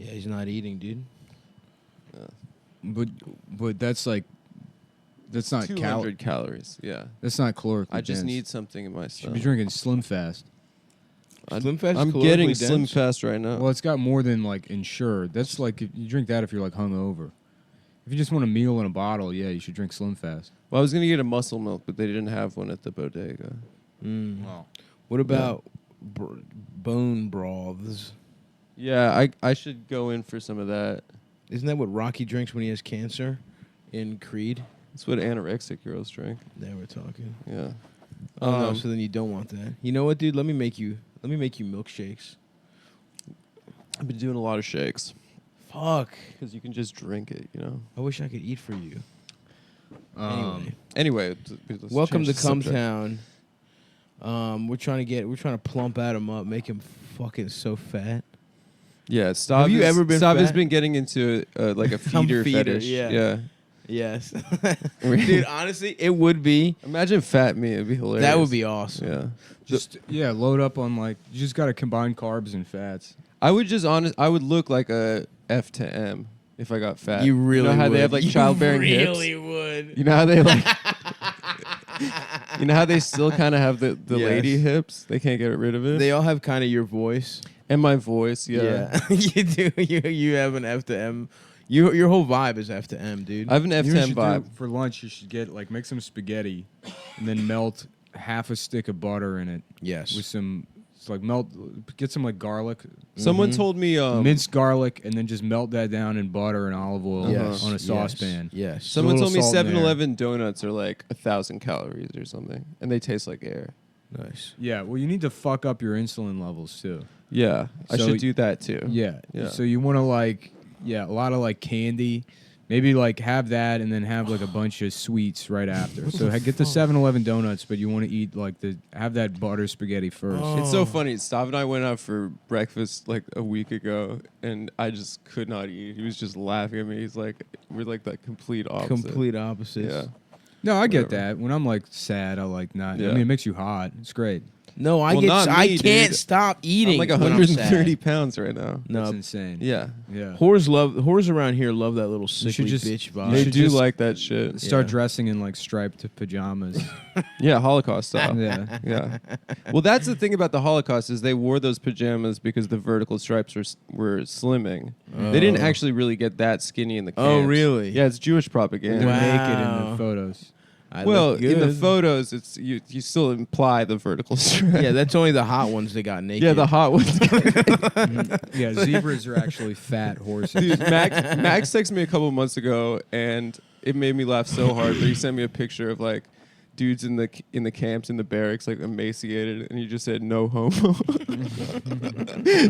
Yeah, he's not eating, dude. But that's like that's not 200 calories. Yeah. That's not calorically I just dense. need something in my Should stomach. be drinking Slim Fast. Slim Fast. I'm calorically getting dense? Slim Fast right now. Well, it's got more than like Ensure. That's like if you drink that if you're like hungover. If you just want a meal in a bottle, yeah, you should drink Slim Fast. Well, I was gonna get a muscle milk, but they didn't have one at the bodega. Wow. What about bone broths? Yeah, I should go in for some of that. Isn't that what Rocky drinks when he has cancer in Creed? That's what anorexic girls drink. Now we're talking. Yeah. Oh, so then you don't want that. You know what, dude? Let me make you milkshakes. I've been doing a lot of shakes Fuck. because you can just drink it. You know. I wish I could eat for you. Anyway, let's Welcome change to the subject. CumTown. We're trying to plump Adam up, make him fucking so fat. Yeah, Stav. Have you ever been Stav has fat? been getting into like a feeder fetish. yeah. Yes. Dude, Dude, honestly, it would be. imagine fat me. It'd be hilarious. That would be awesome. Yeah. Just load up on like you just got to combine carbs and fats. I would look like a F to M if I got fat. You really know how would. they have like childbearing hips? really would. You know how they like you know how they still kind of have the Yes. lady hips? They can't get rid of it. They all have kind of your voice. And my voice, yeah. you do. You have an F to M. Your whole vibe is F to M, dude. I have an F You to know M what you should vibe. do for lunch. You should get like make some spaghetti, and then melt half a stick of butter in it yes. with some. It's like get some like garlic, Someone told me minced garlic, and then just melt that down in butter and olive oil Yes. on a saucepan. Yes. someone little told me salt in there. 7-Eleven donuts are like 1,000 calories or something, and they taste like air. Nice. Yeah, well, you need to fuck up your insulin levels too. Yeah, I So should do that too. Yeah. Yeah. So you want to a lot of like candy. Maybe like have that and then have like a bunch of sweets right after. So get the 7-Eleven donuts, but you want to eat have that butter spaghetti first. It's so funny. Stav and I went out for breakfast like a week ago, and I just could not eat. He was just laughing at me. He's like, we're like the complete opposite. Complete opposites. Yeah. No, I get Whatever. that. When I'm like sad, I like not. Yeah. I mean, it makes you hot. It's great. No, Well, not I me, can't dude. stop eating. I'm like when 130 sad. pounds right now. No, That's insane. Yeah. Yeah. whores around here love that little sickly should just- bitch you vibe. They should do just- like that shit. Start Yeah. dressing in like striped pajamas. Yeah, Holocaust style. Yeah. Yeah. Well, that's the thing about the Holocaust is they wore those pajamas because the vertical stripes were slimming. They didn't actually really get that skinny in the camps. Oh, really? Yeah, it's Jewish They're propaganda. Wow. naked in the photos. I Well, look in the good. photos, it's you still imply the vertical strip. Yeah, that's only the hot ones that got naked. Yeah, the hot ones. Yeah, zebras are actually fat horses. Dude, Max texted me a couple months ago, and it made me laugh so hard. But he sent me a picture of like dudes in the camps in the barracks, like emaciated, and he just said no homo,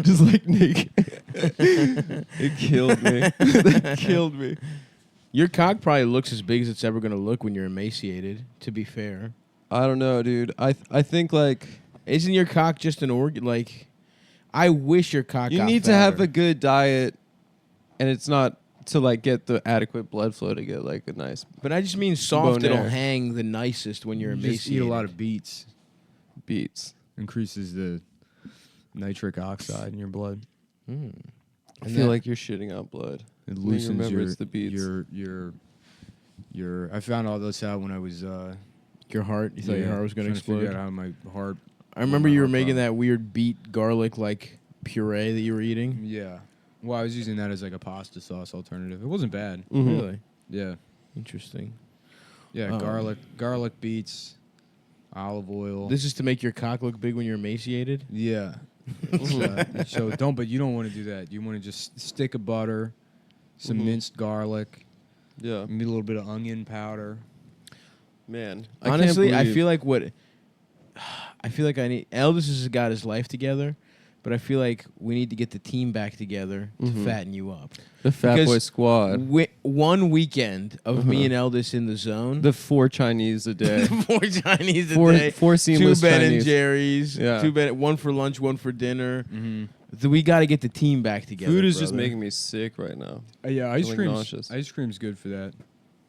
just like naked. It killed me. That killed me. Your cock probably looks as big as it's ever gonna look when you're emaciated. To be fair, I don't know, dude. I think like isn't your cock just an organ? Like, I wish your cock. you got need to have fatter. a good diet, and it's not to like get the adequate blood flow to get like a nice But I just mean soft. Bone It'll air. hang the nicest when you're You emaciated. just eat a lot of beets. beats. Increases the nitric oxide in your blood. I feel like you're shitting out blood. It you loosens remember your, it's the beets. your. I found all this out when I was. Your heart. You thought your heart was gonna trying to figure explode. out how my heart. I remember my you were heart making problem. that weird beet garlic like puree that you were eating. Yeah. Well, I was using that as like a pasta sauce alternative. It wasn't bad. Mhm. Really Yeah. interesting. Yeah. Oh. Garlic, beets, olive oil. This is to make your cock look big when you're emaciated. Yeah. So but you don't want to do that. You want to just stick of butter, some minced garlic, Yeah, maybe a little bit of onion powder. man. Honestly, I feel like I need. Eldest has got his life together, but I feel like we need to get the team back together to fatten you up. the Fat because Boy Squad. One weekend of me and Eldest in the zone, The 4 Chinese a day. 4 Chinese a four, day, 4 seamless 2 Ben Chinese. and Jerry's, Yeah. one for lunch, one for dinner. Mm-hmm. We got to get the team back together. Food is just brother. making me sick right now. Yeah, ice Feeling cream. nauseous. Ice cream's good for that.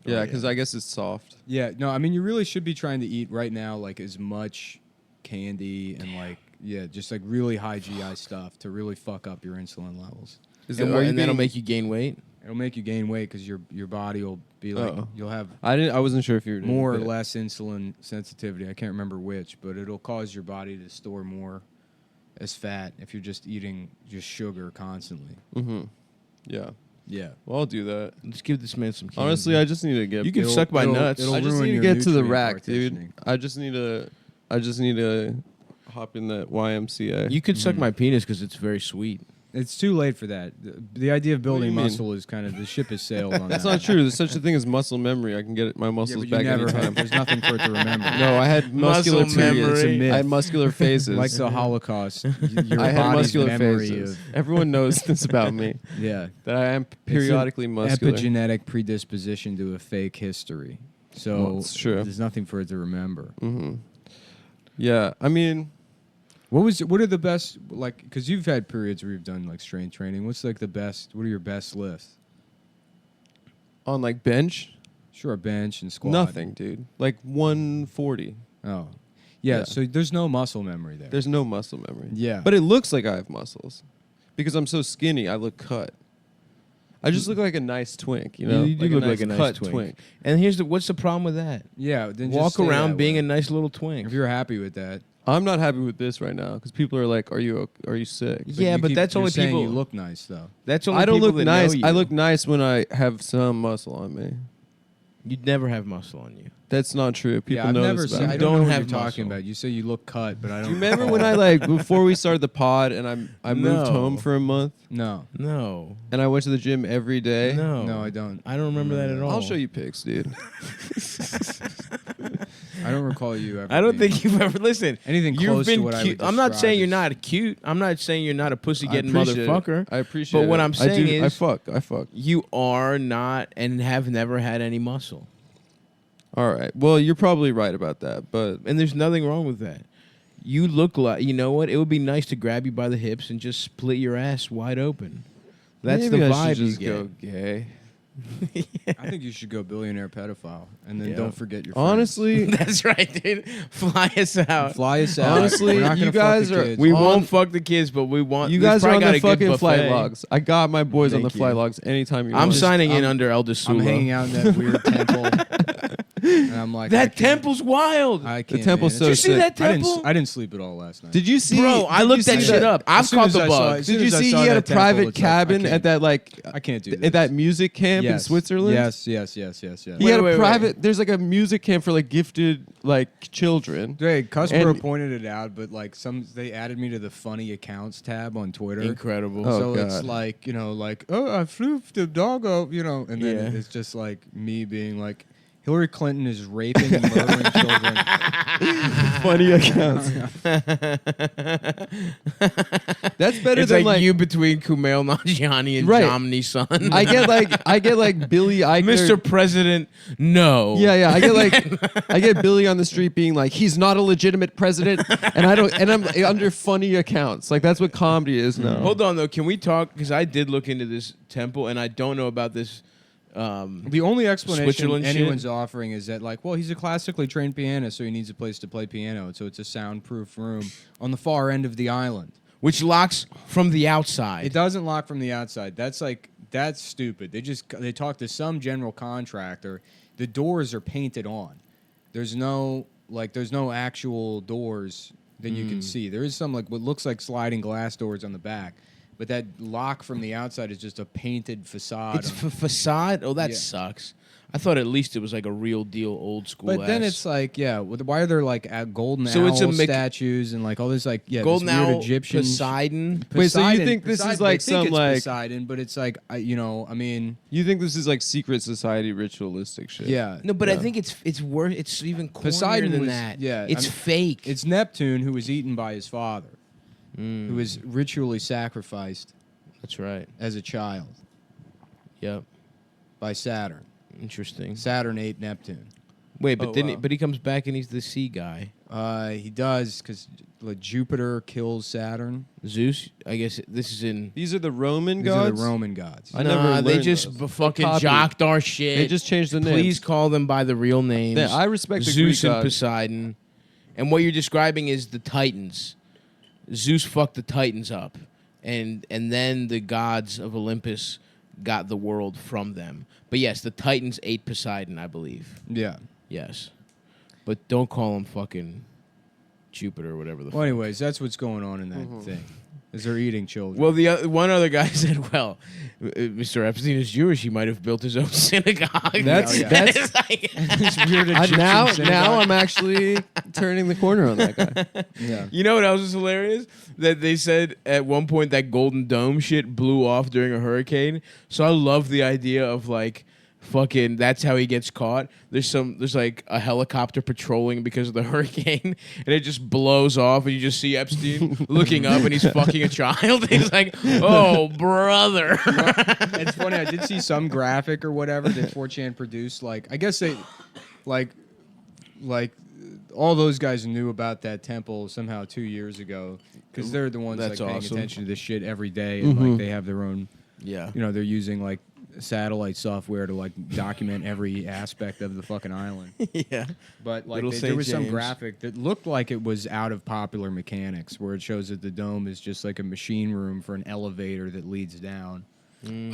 Yeah, yeah. because I guess it's soft. Yeah, no, I mean you really should be trying to eat right now like as much candy and like just like really high GI stuff to really fuck up your insulin levels. And that'll make you gain weight. It'll make you gain weight because your body will be like you'll have I wasn't sure if you were more or less insulin sensitivity. I can't remember which, but it'll cause your body to store more as fat if you're just eating just sugar constantly. Mm-hmm. Yeah. Yeah. Well, I'll do that. Let's give this man some candy. Honestly, I just need to get. You can suck my nuts. It'll I just ruin need to your get to the nutrient rack, dude. partitioning. I just need to hop in the YMCA. You could suck my penis because it's very sweet. It's too late for that. The idea of do you building mean? muscle is kind of the ship has sailed on That's that. not true. There's such a thing as muscle memory. I can get my Yeah, muscles but you back never anytime. have. There's nothing for it to remember. No, I had muscular Muscle memory. periods. It's a myth. I had muscular phases. Like the Holocaust, your I had body's muscular memory phases. of Everyone knows this about me. yeah, That I am periodically muscular. epigenetic predisposition to a fake history. So Well, it's true. there's nothing for it to remember. Mm-hmm. Yeah, I mean, What are the best, like, because you've had periods where you've done like strength training. What's like the best? What are your best lifts? on like bench, Sure, bench and squat. nothing, dude. Like 140. Oh, yeah. Yeah. So there's no muscle memory there. There's no muscle memory. Yeah. But it looks like I have muscles because I'm so skinny. I look cut. I just look like a nice twink, you know. You do look like a nice cut twink. And what's the problem with that? yeah. Then just Walk stay around that being way. a nice little twink. If you're happy with that. I'm not happy with this right now because people are like, "Are you sick?" Yeah, you but that's you're only saying people. you look nice though. That's only I don't people look that nice. know you. I look nice when I have some muscle on me. You'd never have muscle on you. That's not true. People yeah, I've know never this seen. about I me. don't don't know what have you're talking muscle. about. You say you look cut, but I don't. Do you remember when I like before we started the pod and I moved No. home for a month No, No. and I went to the gym every day? No. no, I don't. I don't remember that at all. I'll show you pics, dude. I don't recall you ever. I don't being- think you've ever listened. anything You've close been to what I cute. would I'm not describe saying you're as- not cute. I'm not saying you're not a pussy I getting appreciate it. motherfucker. I appreciate But what it. I'm saying I is- fuck. You are not and have never had any muscle. All right. Well, you're probably right about that, but And there's nothing wrong with that. You look like, you know what? It would be nice to grab you by the hips and just split your ass wide open. That's maybe the I vibe should you just get. go gay. I think you should go billionaire pedophile, and then Yeah. don't forget your friends. Honestly, That's right, dude. Fly us out. Fly us out. Honestly, We're not you gonna fuck guys the are- kids. We On- won't fuck the kids, but we want. you we've guys are on probably the got a good fucking flight buffet. logs. I got my boys on the Thank flight you. logs anytime you I'm want. signing in I'm- under Elder Sula. I'm hanging out in that weird temple, and I'm like, I That can't- temple's wild. I can't, temple's man. so Did you It's see sick. that I didn't, temple? I didn't sleep at all last night. Did you see? Bro, I did you looked that see shit up. I've As soon caught as the I saw bug. it- as soon Did you as I see saw he had a that temple, private it's like, I cabin can't- at that like I can't do this. at that music camp in Yes. Switzerland? Yes. He Wait, had a wait. private. There's like a music camp for like gifted like children. Hey, Cusper And- pointed it out, but like they added me to the funny accounts tab on Twitter. Incredible. Oh, So it's God. like, oh, I flew the doggo, and then Yeah. it's just like me being like, Hillary Clinton is raping and murdering children. Funny accounts. That's better It's than like you between Kumail Nanjiani and Right. Jomny's son. I get like Billy Eichner. Mr. President, no. Yeah. I get Billy on the street being like, he's not a legitimate president, and I'm under funny accounts. Like that's what comedy is now. Hold on though, can we talk? Because I did look into this temple, and I don't know about this. The only explanation Switzerland shit? anyone's offering is that, like, well, he's a classically trained pianist, so he needs a place to play piano, so it's a soundproof room on the far end of the island. Which locks from the outside. It doesn't lock from the outside. That's stupid. They talk to some general contractor. The doors are painted on. There's no actual doors that you can see. There is some like what looks like sliding glass doors on the back. But that lock from the outside is just a painted facade. It's facade? Oh, that Yeah. sucks. I thought at least it was like a real deal old school But then ass- it's like, why are there like golden So owl it's a statues and like all this like Golden this weird Owl, Egyptian Poseidon. Wait, so you Poseidon- think this is Poseidon, like they think some, it's like- Poseidon, but it's like I mean, You think this is like secret society ritualistic shit? yeah. No, but I Yeah. think it's worse. It's even cornier Poseidon than was- that. yeah, it's I mean, fake. It's Neptune who was eaten by his father, who was ritually sacrificed That's right. as a child Yep. by Saturn. Interesting. Saturn ate Neptune. Wait, but Oh, then wow. but he comes back and he's the sea guy. He does because like, Jupiter kills Saturn. Zeus. I guess this is in. These are the Roman These gods. are the Roman gods. I Nah, never they learned just those. fucking Copied. jocked our shit. They just changed the names. Please call them by the real names. Yeah, I respect the Zeus Greek and gods. Poseidon. And what you're describing is the Titans. Zeus fucked the Titans up, and then the gods of Olympus got the world from them. But yes, the Titans ate Poseidon, I believe. Yeah. Yes, but don't call him fucking Jupiter or whatever the. Well, anyways, that's what's going on in that thing. Is they're eating children. Well, the one other guy said, "Well, Mr. Epstein is Jewish. He might have built his own synagogue." That's It's like- It's weird. Egyptian now synagogue. I'm actually turning the corner on that guy. Yeah. You know what else is hilarious? That they said at one point that Golden Dome shit blew off during a hurricane. So I love the idea of like fucking that's how he gets caught. There's like a helicopter patrolling because of the hurricane and it just blows off and you just see Epstein looking up and he's fucking a child. He's like, "Oh, brother." It's funny. I did see some graphic or whatever that 4chan produced. Like, I guess they, like all those guys knew about that temple somehow 2 years ago because they're the ones That's like paying awesome. attention to this shit every day, and like they have their own. Yeah. You know, they're using like satellite software to like document every aspect of the fucking island. Yeah. But like Little there St. was some James. graphic that looked like it was out of Popular Mechanics, where it shows that the dome is just like a machine room for an elevator that leads down.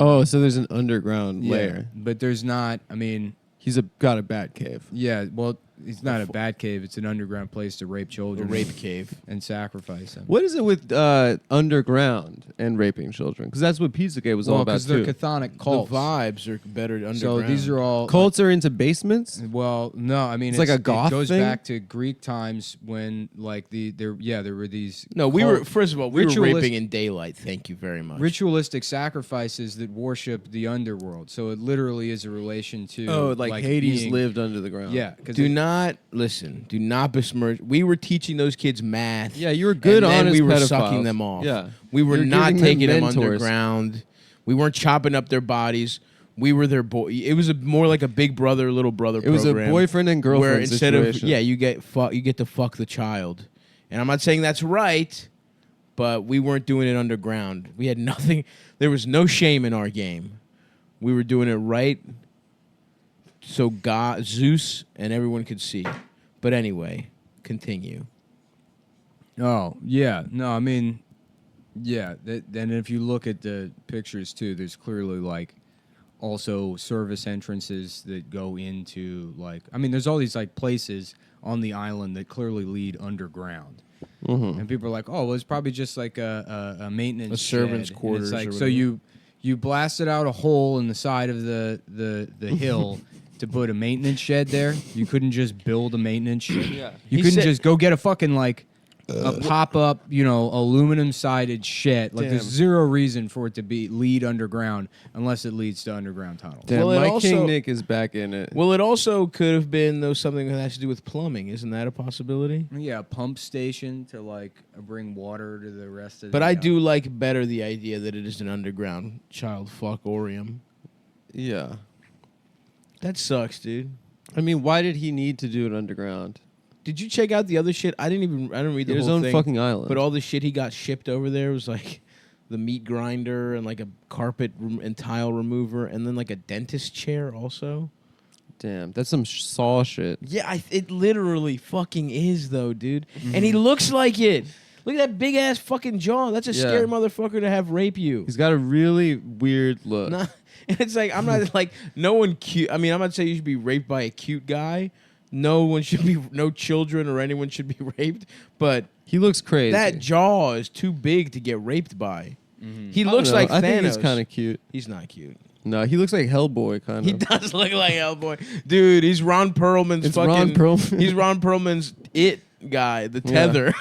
Oh, so there's an underground layer. But there's not. I mean, He's got a bat cave. yeah. Well, it's not a bat cave. It's an underground place to rape A children, rape cave. and sacrifice them. What is it with underground and raping children? Because that's what Pizzagate was all Well, about because they're too. chthonic cults. The vibes are better underground. So these are all Cults are into basements. Well, no, I mean It's like a it goth goes thing? back to Greek times when like there were these No, we cult- were first of all we were ritualist- raping in daylight. Thank you very much. ritualistic sacrifices that worship the underworld. So it literally is a relation to Hades being- lived under the ground. Yeah, because Do not listen. Do not besmirch. We were teaching those kids math. Yeah, you were good, and then honest we were pedophiles. sucking them off. Yeah. We were You're not giving them taking them mentors. underground. We weren't chopping up their bodies. We were their boy. It was more like a big brother, little brother. It was a program boyfriend and girlfriend where instead situation. you get to fuck the child. And I'm not saying that's right, but we weren't doing it underground. We had nothing. There was no shame in our game. We were doing it right, so God, Zeus, and everyone could see. But anyway, continue. Oh yeah, no, I mean, yeah. Then if you look at the pictures too, there's clearly like also service entrances that go into like. I mean, there's all these like places on the island that clearly lead underground. And people are like, "Oh, well, it's probably just like a maintenance A servant's shed." And quarters It's like or so whatever. you blasted out a hole in the side of the hill to put a maintenance shed there. You couldn't just build a maintenance shed. Yeah. You He couldn't said- just go get a fucking like a pop up, aluminum sided shed. Like there's Damn. zero reason for it to be lead underground unless it leads to underground tunnels. Damn, Well, it Mike also- King Nick is back in it. Well, it also could have been though something that has to do with plumbing. Isn't that a possibility? Yeah, a pump station to like bring water to the rest of. But the, I do like better the idea that it is an underground child fuckorium. Yeah. That sucks, dude. I mean, why did he need to do it underground? Did you check out the other shit? I didn't read the His whole own thing. fucking island. But all the shit he got shipped over there was like the meat grinder and like a carpet and tile remover and then like a dentist chair also. Damn, that's some Saw shit. Yeah, it literally fucking is though, dude. And he looks like it. Look at that big ass fucking jaw. That's a Yeah. scary motherfucker to have rape you. He's got a really weird look. Nah, and it's like I'm not like no one cute. I mean, I'm not saying you should be raped by a cute guy. No children or anyone should be raped. But He looks crazy. that jaw is too big to get raped by. He I don't looks know. like Thanos. I think he's kind of cute. He's not cute. No, he looks like Hellboy kind of. He does look like Hellboy, dude. He's Ron Perlman's It's fucking. Ron Perlman. He's Ron Perlman's it guy, the tether.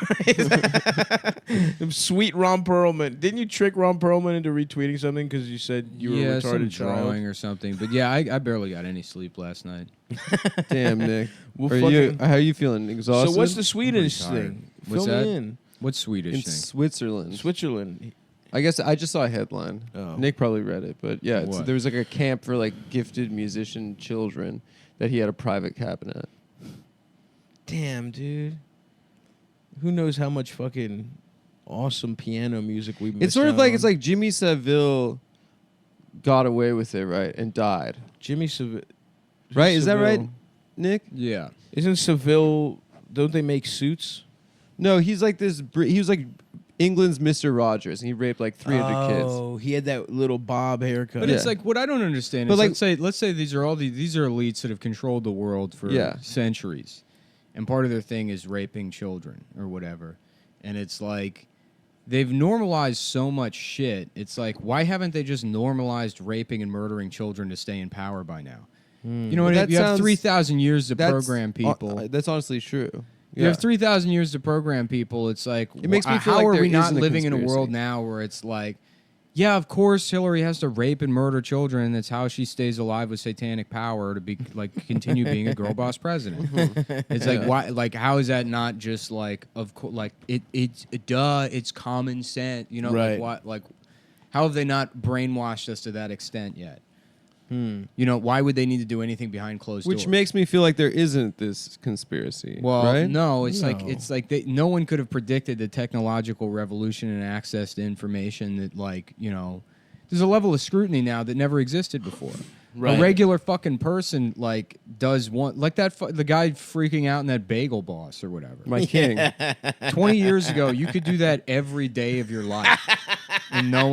Sweet Ron Perlman. Didn't you trick Ron Perlman into retweeting something because you said you were a some retarded child? drawing or something. But yeah, I barely got any sleep last night. Damn, Nick. Well, How are you feeling? Exhausted? So what's the Swedish tired. thing? What's Fill that? me in. What's Swedish in thing? Switzerland? Switzerland. I guess I just saw a headline. Oh. Nick probably read it, but yeah, What? there was like a camp for like gifted musician children that he had a private cabinet. Damn, dude. Who knows how much fucking awesome piano music we missed It's sort of out like on. it's like Jimmy Savile got away with it, right, and died. Jimmy Seville. Right? Is that right, Nick? Yeah. Isn't Seville? Don't they make suits? No, he's like this. He was like England's Mr. Rogers, and he raped like 300 kids. Oh, he had that little bob haircut. But it's like what I don't understand But is like- let's say these are elites that have controlled the world for centuries, and part of their thing is raping children or whatever, and it's like they've normalized so much shit. It's like why haven't they just normalized raping and murdering children to stay in power by now? You know what? That You have sounds- 3,000 years to That's- program people. That's honestly true. You have 3,000 years to program people. It's like, It makes me feel how like are there we not isn't a living in a conspiracy. world now where it's like, yeah, of course Hillary has to rape and murder children. That's how she stays alive with satanic power to be like continue being a girl boss president. It's like why? Like how is that not just like of course like it's duh? It's common sense. You know, Right. like what? Like how have they not brainwashed us to that extent yet? You know, why would they need to do anything behind closed doors? Which makes me feel like there isn't this conspiracy. Well, right? no, it's No. like no one could have predicted the technological revolution and access to information that, like, you know, there's a level of scrutiny now that never existed before. Right. A regular fucking person like does one like that the guy freaking out in that bagel boss or whatever. My king. 20 years ago, you could do that every day of your life. And no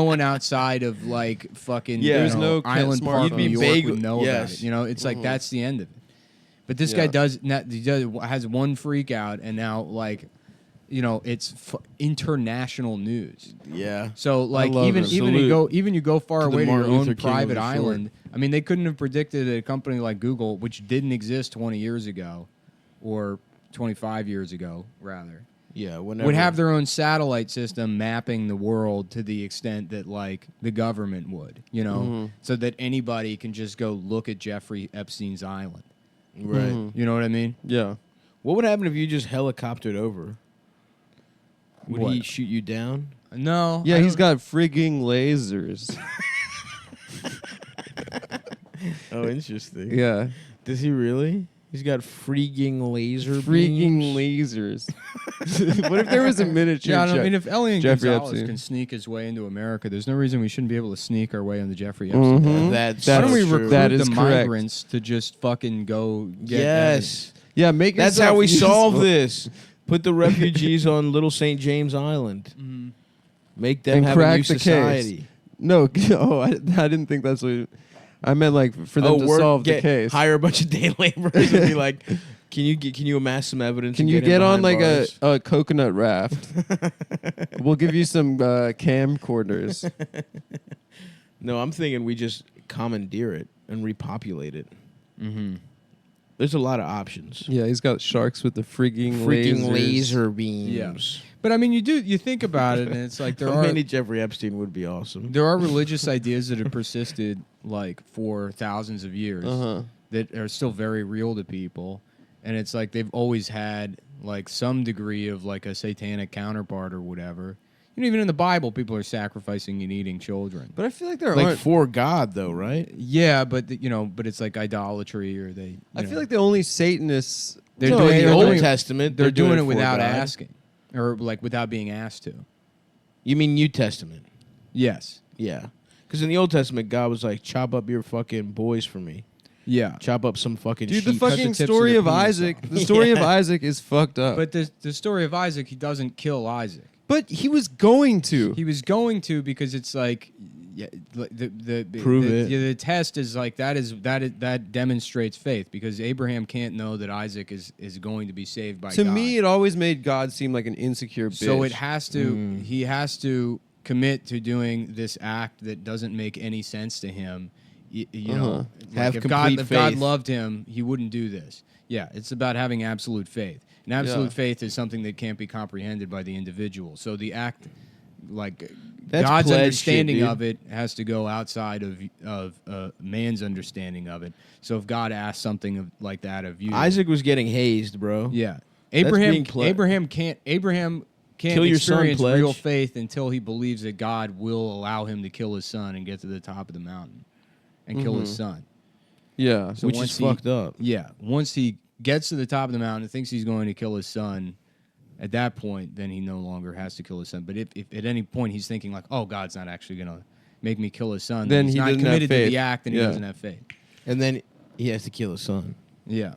one outside of like fucking Yeah. there's There's no no Island smartphone. Park, You'd New be York bagel- would know about yes. it. You know, it's like that's the end of it. But this guy has one freak out, and now like, you know, it's international news. yeah. So like love even him. you go far To the away to your Martin Luther own King private of the short. island. I mean, they couldn't have predicted that a company like Google, which didn't exist 20 years ago, or 25 years ago rather, Yeah. Whenever would have their own satellite system mapping the world to the extent that like the government would, you know, so that anybody can just go look at Jeffrey Epstein's island. right. You know what I mean? Yeah. What would happen if you just helicoptered over? Would he What? shoot you down? No. Yeah, I he's don't- got frigging lasers. Oh, interesting. Yeah. Does he really? He's got freaking laser Freaking beams? lasers. What if there was a miniature? Yeah, I mean, if Elian Jeffrey Gonzalez Epstein. can sneak his way into America, there's no reason we shouldn't be able to sneak our way into Jeffrey Epstein. Mhm. That's Why don't we so true. recruit That is the correct. migrants to just fucking go get Yes. Yeah, make That's yourself how we solve useful. this. Put the refugees on Little St. James Island. Make them And have a crack new the case. society. No, oh, I didn't think that's what. I meant like for them to solve the case. Hire a bunch of day laborers and be like, can you amass some evidence? Can and you in get on behind like bars?" a coconut raft? We'll give you some camcorders. No, I'm thinking we just commandeer it and repopulate it. Mm-hmm. There's a lot of options. Yeah, he's got sharks with the freaking Freaking lasers. laser beams. But I mean, you think about it, and it's like there How are many Jeffrey Epstein would be awesome. there are religious ideas that have persisted like for thousands of years Uh-huh. that are still very real to people, and it's like they've always had like some degree of like a satanic counterpart or whatever. You know, even in the Bible, people are sacrificing and eating children. But I feel like there Like aren't. for God, though, right? Yeah, but but it's like idolatry, or they. I feel like the only Satanists. They're No, doing in they're the Old doing- Testament, They're doing it for without God. asking, or like without being asked to. You mean New Testament? Yes. Yeah. Because in the Old Testament, God was like, chop up your fucking boys for me. Yeah. Chop up some fucking Dude, the sheep. cut the fucking tips of story their of penis Isaac. off. The story of Yeah. Isaac is fucked up. But the story of Isaac, he doesn't kill Isaac. But he was going to. He was going to because it's like, yeah, the Prove the, it. yeah, the test is like that demonstrates faith because Abraham can't know that Isaac is going to be saved by To God. me, it always made God seem like an insecure bitch. So it has to. He has to commit to doing this act that doesn't make any sense to him. You know, like Have if complete God faith. loved him, he wouldn't do this. Yeah, it's about having absolute faith. And absolute Yeah. faith is something that can't be comprehended by the individual. So the act, like That's God's pledge understanding shit, dude. of it, has to go outside of man's understanding of it. So if God asks something like that of you, Isaac was getting hazed, bro. yeah, being Abraham ple- Abraham can't Kill your son, experience pledge. real faith until he believes that God will allow him to kill his son and get to the top of the mountain and kill his son. Yeah. So Which once is he- fucked up. Yeah, once he gets to the top of the mountain and thinks he's going to kill his son, at that point, then he no longer has to kill his son. But if at any point he's thinking like, oh, God's not actually going to make me kill his son, Then he's he not doesn't have committed to faith. the act and he Yeah. doesn't have faith. And then he has to kill his son, Yeah.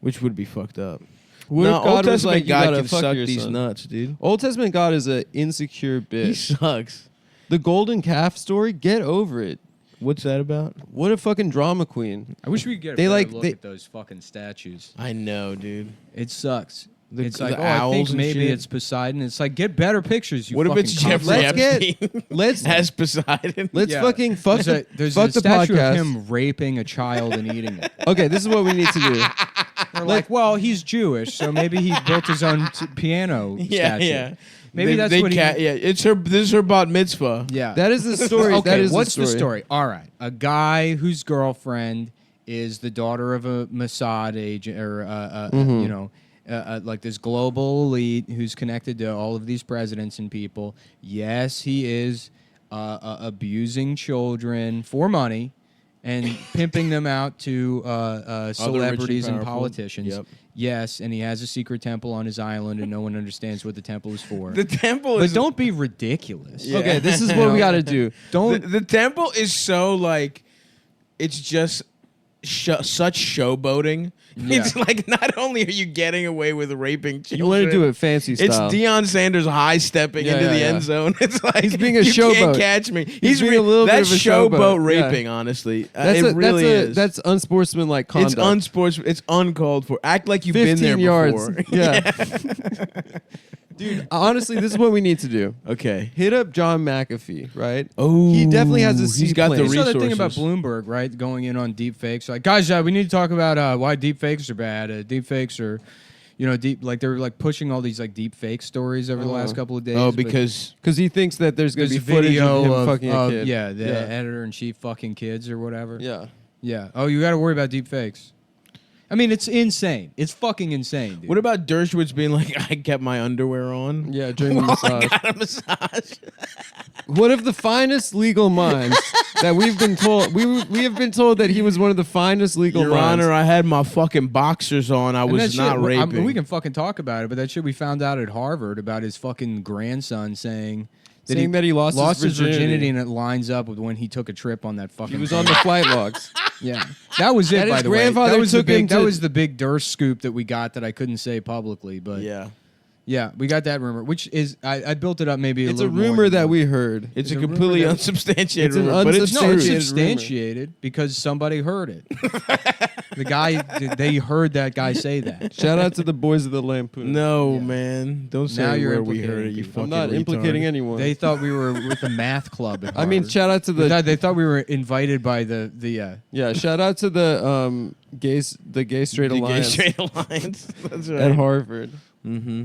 which would be fucked up. What No, if God Old was Testament like, you God gotta can fuck suck your these son? nuts, dude. Old Testament God is a insecure He bitch. sucks. The golden calf story, get over it. What's that about? What a fucking drama queen. I wish we could get a They better like- look they- at those fucking statues. I know, dude. It sucks. The- It's like, the I owls think and maybe shit. it's Poseidon. It's like, get better pictures. You What if fucking it's cunt. Jeffrey Let's get- Epstein let's- as Poseidon? Let's Yeah. fucking fuck There's fuck a the statue podcast. of him raping a child and eating it. Okay, this is what we need to do. They're like, well, he's Jewish, so maybe he built his own piano Yeah, statue. yeah. Maybe that's what he. Yeah, it's her. This is her bat mitzvah. Yeah. That is the story. Okay, that is what's the story? All right, a guy whose girlfriend is the daughter of a Mossad agent, or Mm-hmm. you know, like this global elite who's connected to all of these presidents and people. Yes, he is abusing children for money and pimping them out to celebrities and powerful. politicians. Yep. Yes, and he has a secret temple on his island, and no one understands what the temple is for. The temple But is. don't be ridiculous. Yeah. Okay, this is what we got to do. Don't. The temple is so like, it's just such showboating. Yeah. It's like not only are you getting away with raping children, You want to do it fancy It's style. Deion Sanders high stepping Yeah, into yeah, the yeah. end zone. It's like He's being a you can't showboat. catch me. He's being a little bit that's of a showboat. Yeah. raping. Honestly, That's it really is. That's unsportsmanlike conduct. It's unsportsmanlike. It's uncalled for. Act like you've been 15 there yards. before. Yeah. Dude, honestly, this is what we need to do. Okay. Hit up John McAfee, right? Oh, He definitely has a he's seat got the plan. You saw the thing resources. about Bloomberg, right? Going in on deep fakes. Like, guys, we need to talk about why deep fakes are bad. Deep fakes are, you know, they were like pushing all these like deep fake stories over the last couple of days. Oh, but because Because he thinks that there's going there's to a be footage video of him fucking a kid. yeah, the editor in chief fucking kids or whatever. Yeah. Yeah. Oh, you got to worry about deep fakes. I mean, it's insane. It's fucking insane, dude. what about Dershowitz being like, I kept my underwear on? Yeah, during the While I massage. got a massage. What if the finest legal minds that we've been told we have been told that he was one of the finest legal Your minds. Honor, I had my fucking boxers on. I And was that not shit, raping. we can fucking talk about it, but that shit we found out at Harvard about his fucking grandson saying Saying that he lost his virginity. and it lines up with when he took a trip on that fucking. He was on the flight logs. Yeah, that was it. That by his the way, grandfather that was the took him big. That to- was the big Durst scoop that we got that I couldn't say publicly, but yeah. we got that rumor, which is I built it up maybe. It's a a little more rumor than that we heard. It's It's a a rumor completely that- unsubstantiated It's an rumor, but it's No, it's true. unsubstantiated rumor. substantiated because somebody heard it. The guy, they heard that guy say that. Shout out to the boys of the Lampoon. No, Yeah. man. Don't say Now you're where we heard it, implicating you people. fucking I'm not implicating retard. anyone. They thought we were with the math club. At I mean, Harvard. shout out to the They thought we were invited by the yeah. Shout out to the gay straight The Gay alliance Straight Alliance. That's right. at Harvard. Mm-hmm.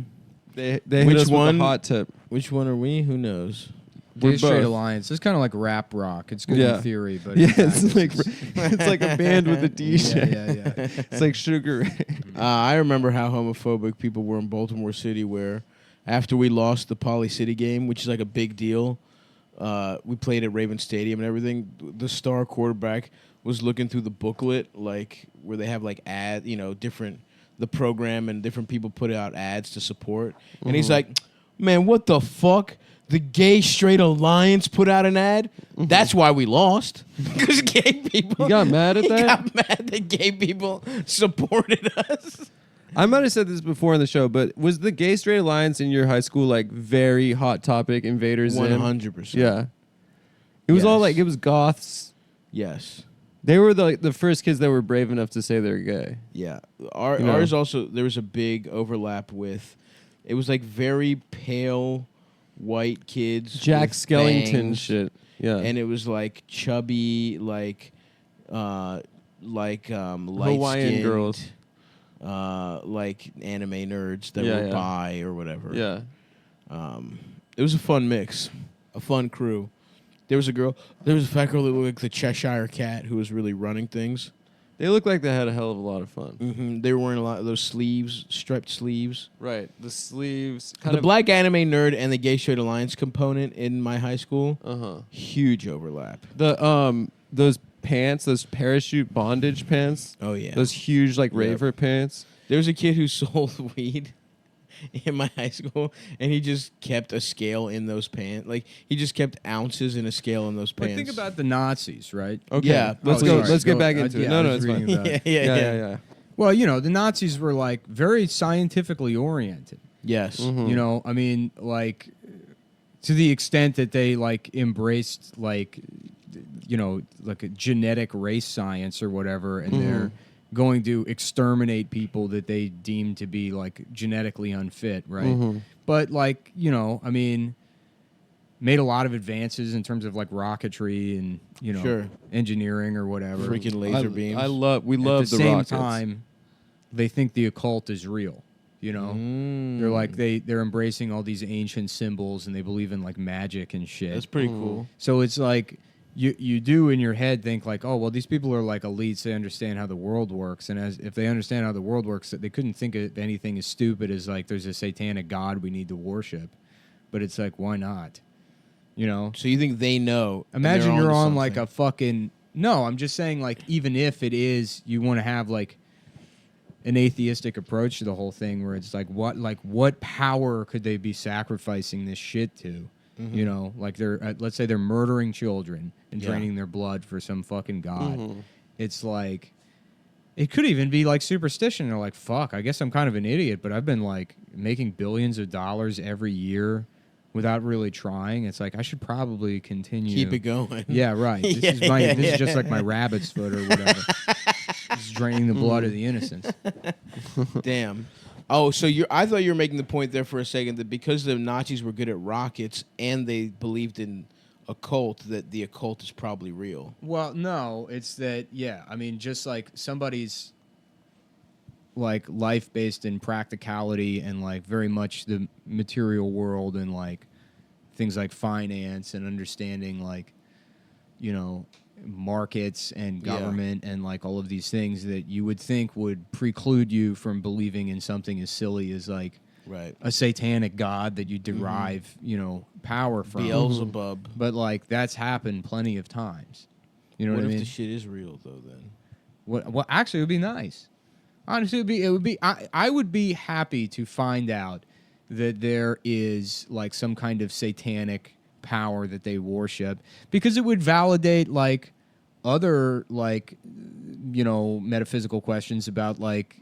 They hit Which us one? with a hot tip. Which one are we? Who knows? We're Gay Straight both. Alliance. It's kind of like rap rock. It's good Yeah. in theory, but Yeah, in practice, it's like a band with a DJ. yeah. It's like Sugar Ray. I remember how homophobic people were in Baltimore City, where after we lost the Poly City game, which is like a big deal, we played at Raven Stadium and everything. The star quarterback was looking through the booklet, like where they have like different the program and different people put out ads to support, and he's like, "Man, what the fuck? The Gay Straight Alliance put out an ad. That's why we lost because gay people." You got mad at He that? got mad that gay people supported us. I might have said this before in the show, but was the Gay Straight Alliance in your high school like very hot topic? Invaders in? 100%. Yeah. It was all Yes. like it was goths. Yes. They were the first kids that were brave enough to say they're gay. Yeah. You know? Ours also, there was a big overlap with, it was like very pale white kids. Jack with Skellington bangs, shit. Yeah. And it was like chubby, light Hawaiian girls. like anime nerds that Yeah, were yeah. bi or whatever. Yeah. It was a fun mix, a fun crew. There was a fat girl that looked like the Cheshire Cat who was really running things. They looked like they had a hell of a lot of fun. Mm-hmm. They were wearing a lot of those sleeves, striped sleeves. Right. The sleeves. The Black Anime Nerd and the Gay Straight Alliance component in my high school, huge overlap. The those pants, those parachute bondage pants. Oh yeah, Those huge like raver pants. there was a kid who sold weed in my high school, and he just kept a scale in those pants. Like he just kept ounces in a scale in those But pants. think about the Nazis, right? Okay. Yeah. Let's Oh, go. sorry. Let's get Go- back into it. yeah, No, I no, was it's fine. reading about it. yeah. Well, you know, the Nazis were like very scientifically oriented. Yes. Mhm. You know, I mean, like to the extent that they like embraced like you know, like a genetic race science or whatever, and they're going to exterminate people that they deem to be like genetically unfit, right? But like, you know, I mean, made a lot of advances in terms of like rocketry and, you know, Sure. engineering or whatever. Freaking laser beams. We love At the the same rockets. time, they think the occult is real. You know, they're like they're embracing all these ancient symbols and they believe in like magic and shit. That's pretty cool. So it's like you do in your head think like, oh well, these people are like elites. They understand how the world works, and if they understand how the world works, they couldn't think of anything as stupid as like there's a satanic god we need to worship. But it's like, why not? You know. So you think they know? and Imagine they're you're onto on like something. a fucking no. I'm just saying like even if it is, you want to have like an atheistic approach to the whole thing where it's like what power could they be sacrificing this shit to? You know, like they're let's say they're murdering children and Yeah. draining their blood for some fucking god. It's like it could even be like superstition. They're like, fuck, I guess I'm kind of an idiot, but I've been like making billions of dollars every year without really trying. It's like I should probably continue. Keep it going. Yeah, right. This is just like my rabbit's foot or whatever. It's draining the blood of the innocents. Damn. Oh, so I thought you were making the point there for a second that because the Nazis were good at rockets and they believed in occult, that the occult is probably real. Well, no, it's that, yeah. I mean, just like somebody's like life based in practicality and like very much the material world and like things like finance and understanding like, you know, markets and government and like all of these things that you would think would preclude you from believing in something as silly as like Right. a satanic god that you derive, you know, power from. Beelzebub. But like that's happened plenty of times. You know what, What I if mean? the shit is real though? Then What actually it would be nice. Honestly, it would be. I would be happy to find out that there is like some kind of satanic power that they worship because it would validate like other like you know metaphysical questions about like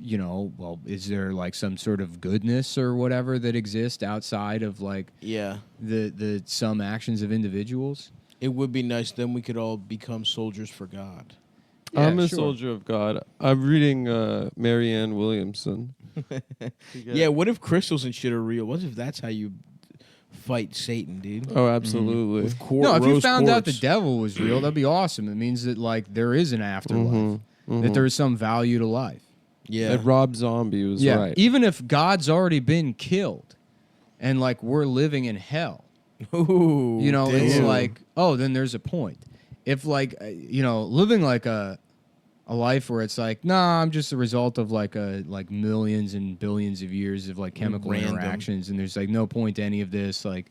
you know well is there like some sort of goodness or whatever that exists outside of like yeah, the some actions of individuals. it would be nice. Then we could all become soldiers for God. I'm a sure. soldier of God. I'm reading Marianne Williamson. Yeah. What if crystals and shit are real? What if that's how you fight Satan, dude? Oh, absolutely. With quar- No, if you rose found out the quartz. devil was real, that'd be awesome. It means that like there is an afterlife, that there is some value to life. Yeah. That Rob Zombie was right. Even if God's already been killed, and like we're living in hell, Ooh, you know, it's damn. like oh, then there's a point. If like you know, living like a life where it's like nah, I'm just a result of like millions and billions of years of like chemical Random. interactions, and there's like no point to any of this like.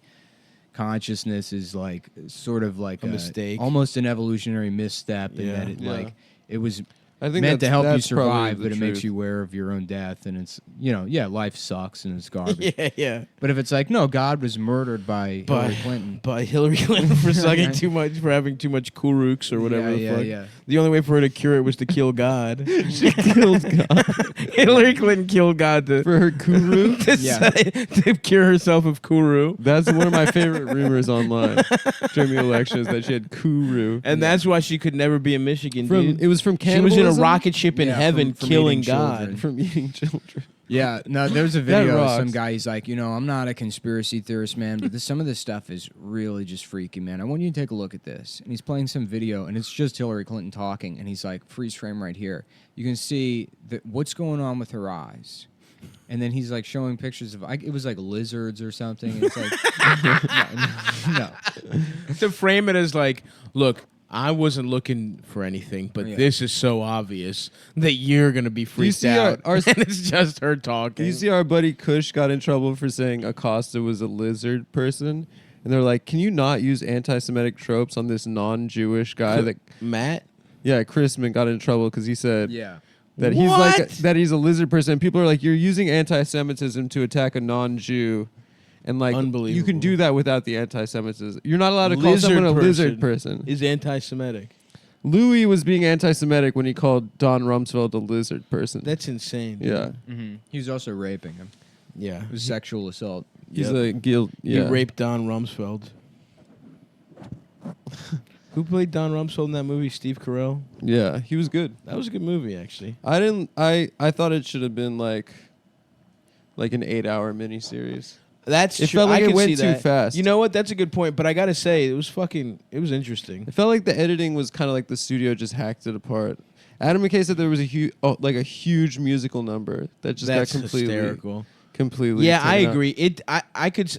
Consciousness is like sort of like A mistake. almost an evolutionary misstep, in Yeah. that it Yeah. like it was I think meant to that's- help you that's probably survive, the but it makes truth. you aware of your own death, and it's you know life sucks and it's garbage. yeah. But if it's like no, God was murdered by Hillary Clinton. By Hillary Clinton for sucking too much, for having too much Kuruks or whatever the fuck. Yeah. The only way for her to cure it was to kill God. She killed God. Hillary Clinton killed God to, For her Kuru? to, Yeah. to cure herself of Kuru. That's one of my favorite rumors online during the election is that she had Kuru. And that's why she could never be in Michigan, From dude. it was from She was in a cannibalism? rocket ship in Yeah, heaven from killing eating God. children. From eating children. Yeah, no, there's a video of some rocks. guy. He's like, you know, I'm not a conspiracy theorist, man, but some of this stuff is really just freaky, man. I want you to take a look at this. And he's playing some video, and it's just Hillary Clinton talking, and he's like, freeze frame right here. You can see what's going on with her eyes. And then he's like showing pictures of, it was like lizards or something. It's like, no. To frame it as like, look, I wasn't looking for anything, but Yeah. this is so obvious that you're gonna be freaked see out. our- and it's just her talking. You see our buddy Kush got in trouble for saying Acosta was a lizard person? And they're like, can you not use anti-Semitic tropes on this non-Jewish guy that... Matt? Yeah, Chrisman got in trouble because he said Yeah. that he's like What? that he's a lizard person. And people are like, you're using anti-Semitism to attack a non-Jew. And like, you Unbelievable. can do that without the anti-Semitism. You're not allowed to call someone a lizard person. Is anti-Semitic. Louis was being anti-Semitic when he called Don Rumsfeld a lizard person. That's insane. Dude. Yeah. He was also raping him. Yeah. It was sexual assault. He's Yep. a guilt. He Yeah. raped Don Rumsfeld. Who played Don Rumsfeld in that movie? Steve Carell. Yeah, he was good. That was a good movie, actually. I didn't. I thought it should have been like an 8-hour miniseries. That's It true. felt like I it can went see too that. fast. You know what? That's a good point. But I gotta say, it was interesting. It felt like the editing was kind of like the studio just hacked it apart. Adam McKay said there was a huge musical number that just That's got hysterical. completely. Yeah, I taken out. agree.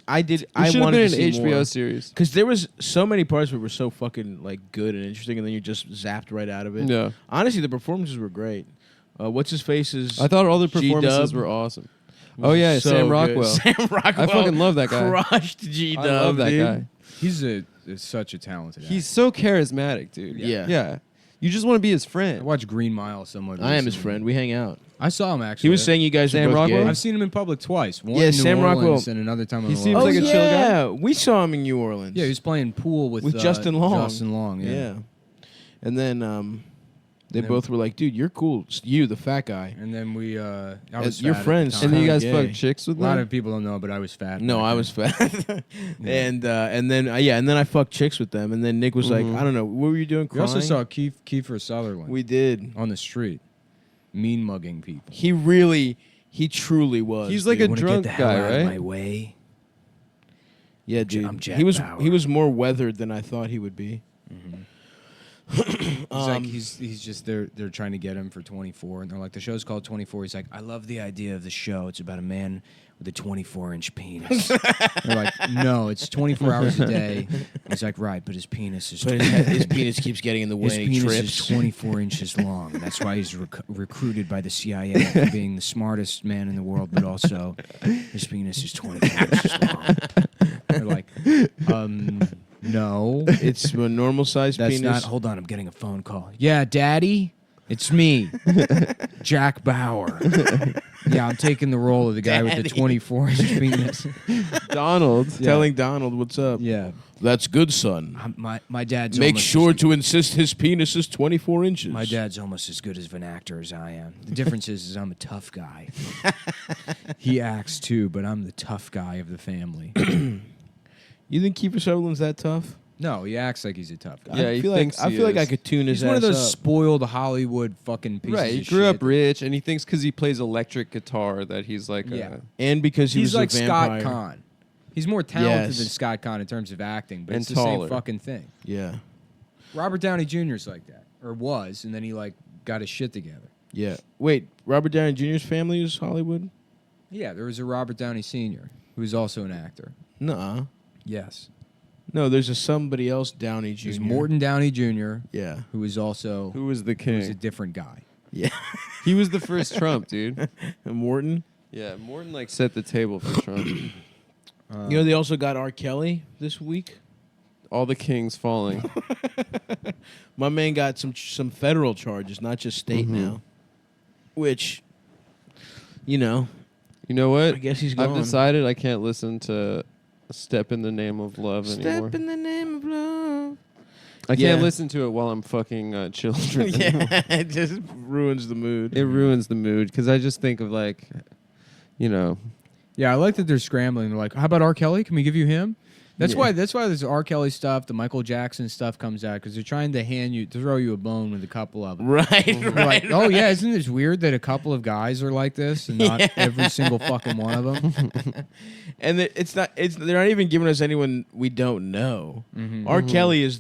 I did. It I should have wanted been to an see HBO more. series. Because there was so many parts that were so fucking like good and interesting, and then you just zapped right out of it. Yeah, Honestly, the performances were great. What's his face is. I thought all the G-Dub performances were awesome. was Oh yeah, so Sam good. Rockwell. Sam Rockwell. I fucking love that guy. Crushed G-Dub. I love that dude. guy. He's such a talented actor. He's so charismatic, dude. Yeah. yeah. You just want to be his I friend. watched Green Mile somewhat. I am his recently. friend. We hang out. I saw him actually. He was saying you guys Sam are both Rockwell? gay. I've seen him in public twice. One Yeah, in New Sam Orleans Rockwell. and another time in He Los seems Angeles. like a chill guy. Yeah, we saw him in New Orleans. Yeah, he was playing pool with Justin Long. Justin Long. Yeah. And then they Yeah. both were like, "Dude, you're cool. You, the fat guy." And then we, I was Your fat at the friends. time. And then you guys Kinda gay. fucked chicks with A lot them? of people don't know, but I was fat. No, back I then. was fat. And then and then I fucked chicks with them. And then Nick was like, Mhm. "I don't know, what were you doing?" We Crying? also saw Kiefer Sutherland We did. on the street, mean mugging people. He truly was. He's like dude. a Wanna drunk get the hell guy, out of right? my way. Yeah, dude. I'm Jack he was Bauer. he was more weathered than I thought he would be. He's just they're trying to get him for 24, and they're like, the show's called 24. He's like, I love the idea of the show. It's about a man with a 24-inch penis. They're like, no, it's 24 hours a day. He's like, right, but his penis is But his penis keeps getting in the way. his and he penis trips. is 24 inches long. And that's why he's recruited by the CIA for being the smartest man in the world, but also his penis is 24 inches long. They're like, no. It's a normal sized That's penis. not. Hold on, I'm getting a phone call. Yeah, Daddy, it's me, Jack Bauer. Yeah, I'm taking the role of the guy with the Daddy. 24-inch penis. Donald. Telling Donald, "What's up?" Yeah, That's good, son. my dad's. Make almost sure as, to insist his penis is 24 inches. My dad's almost as good as an actor as I am. The difference is I'm a tough guy. He acts too, but I'm the tough guy of the family. You think Kiefer Sutherland's that tough? No, he acts like he's a tough guy. Yeah, I he feel like thinks I he feel like I is. could tune his He's ass one of those up. spoiled Hollywood fucking pieces Right, he of grew shit. up rich, and he thinks because he plays electric guitar that he's like Yeah. And because he He's was like a vampire. Scott Conn. He's more talented Yes. than Scott Conn in terms of acting, but And it's the taller. same fucking thing. Yeah, Robert Downey Jr.'s like that, or was, and then he like got his shit together. yeah. Wait, Robert Downey Jr.'s family is Hollywood? Yeah, there was a Robert Downey Sr. who was also an actor. Nuh-uh. Yes, No, there's a somebody else Downey Jr. there's Morton Downey Jr. Yeah, who was also Who was the who was a king? different guy. yeah. He was the first Trump, dude. And Morton. Yeah, Morton like set the table for Trump. You know, they also got R. Kelly this week. All the kings falling. My man got some federal charges, not just state Mhm. now. Which, you know, You know what? I guess he's gone. I've decided I can't listen to "Step in the Name of Love" anymore. Step in the name of love. I Yeah. can't listen to it while I'm fucking children. Yeah, it just ruins the mood. It ruins the mood because I just think of like, you know, Yeah, I like that they're scrambling. They're like, "How about R. Kelly? Can we give you him?" That's Yeah. why. That's why this R. Kelly stuff, the Michael Jackson stuff comes out because they're trying to throw you a bone with a couple of them. Right, They're right. like, oh yeah, isn't this weird that a couple of guys are like this and not every single fucking one of them? And they're not even giving us anyone we don't know. Mm-hmm. R. Kelly is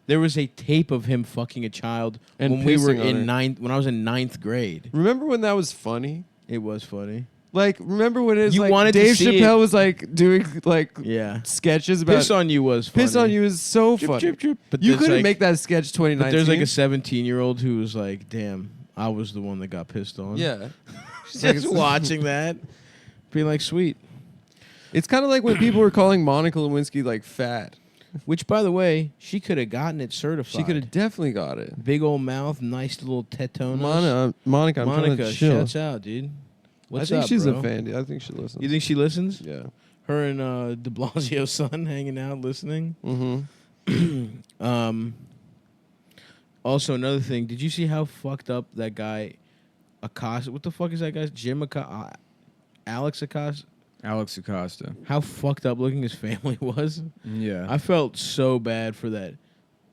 there was a tape of him fucking a child And when we were pissing on her. in ninth. When I was in ninth grade, remember when that was funny? it was funny. Like, remember when it was You like wanted to Dave see Chappelle it. was like doing like Yeah, sketches about Piss on You was funny. Piss on You is so Drip, funny. drip, drip. But You there's couldn't like- make that sketch 2019. But there's like a 17-year-old who was like, "Damn, I was the one that got pissed on." yeah. just watching that, being like, "Sweet." It's kind of like when people were calling Monica Lewinsky like fat. Which, by the way, she could have gotten it certified. She could have definitely got it. Big old mouth, nice little tetonas. Monica, I'm trying Monica, to chill. shouts out, dude. What's I think up, she's bro? a fan. Dude. I think she listens. You think she listens? Yeah. Her and De Blasio's son hanging out listening. Mm-hmm. Also, another thing. Did you see how fucked up that guy Acosta? What the fuck is that guy's Jim Acosta? Alex Acosta? Alex Acosta. How fucked up looking his family was. Yeah. I felt so bad for that.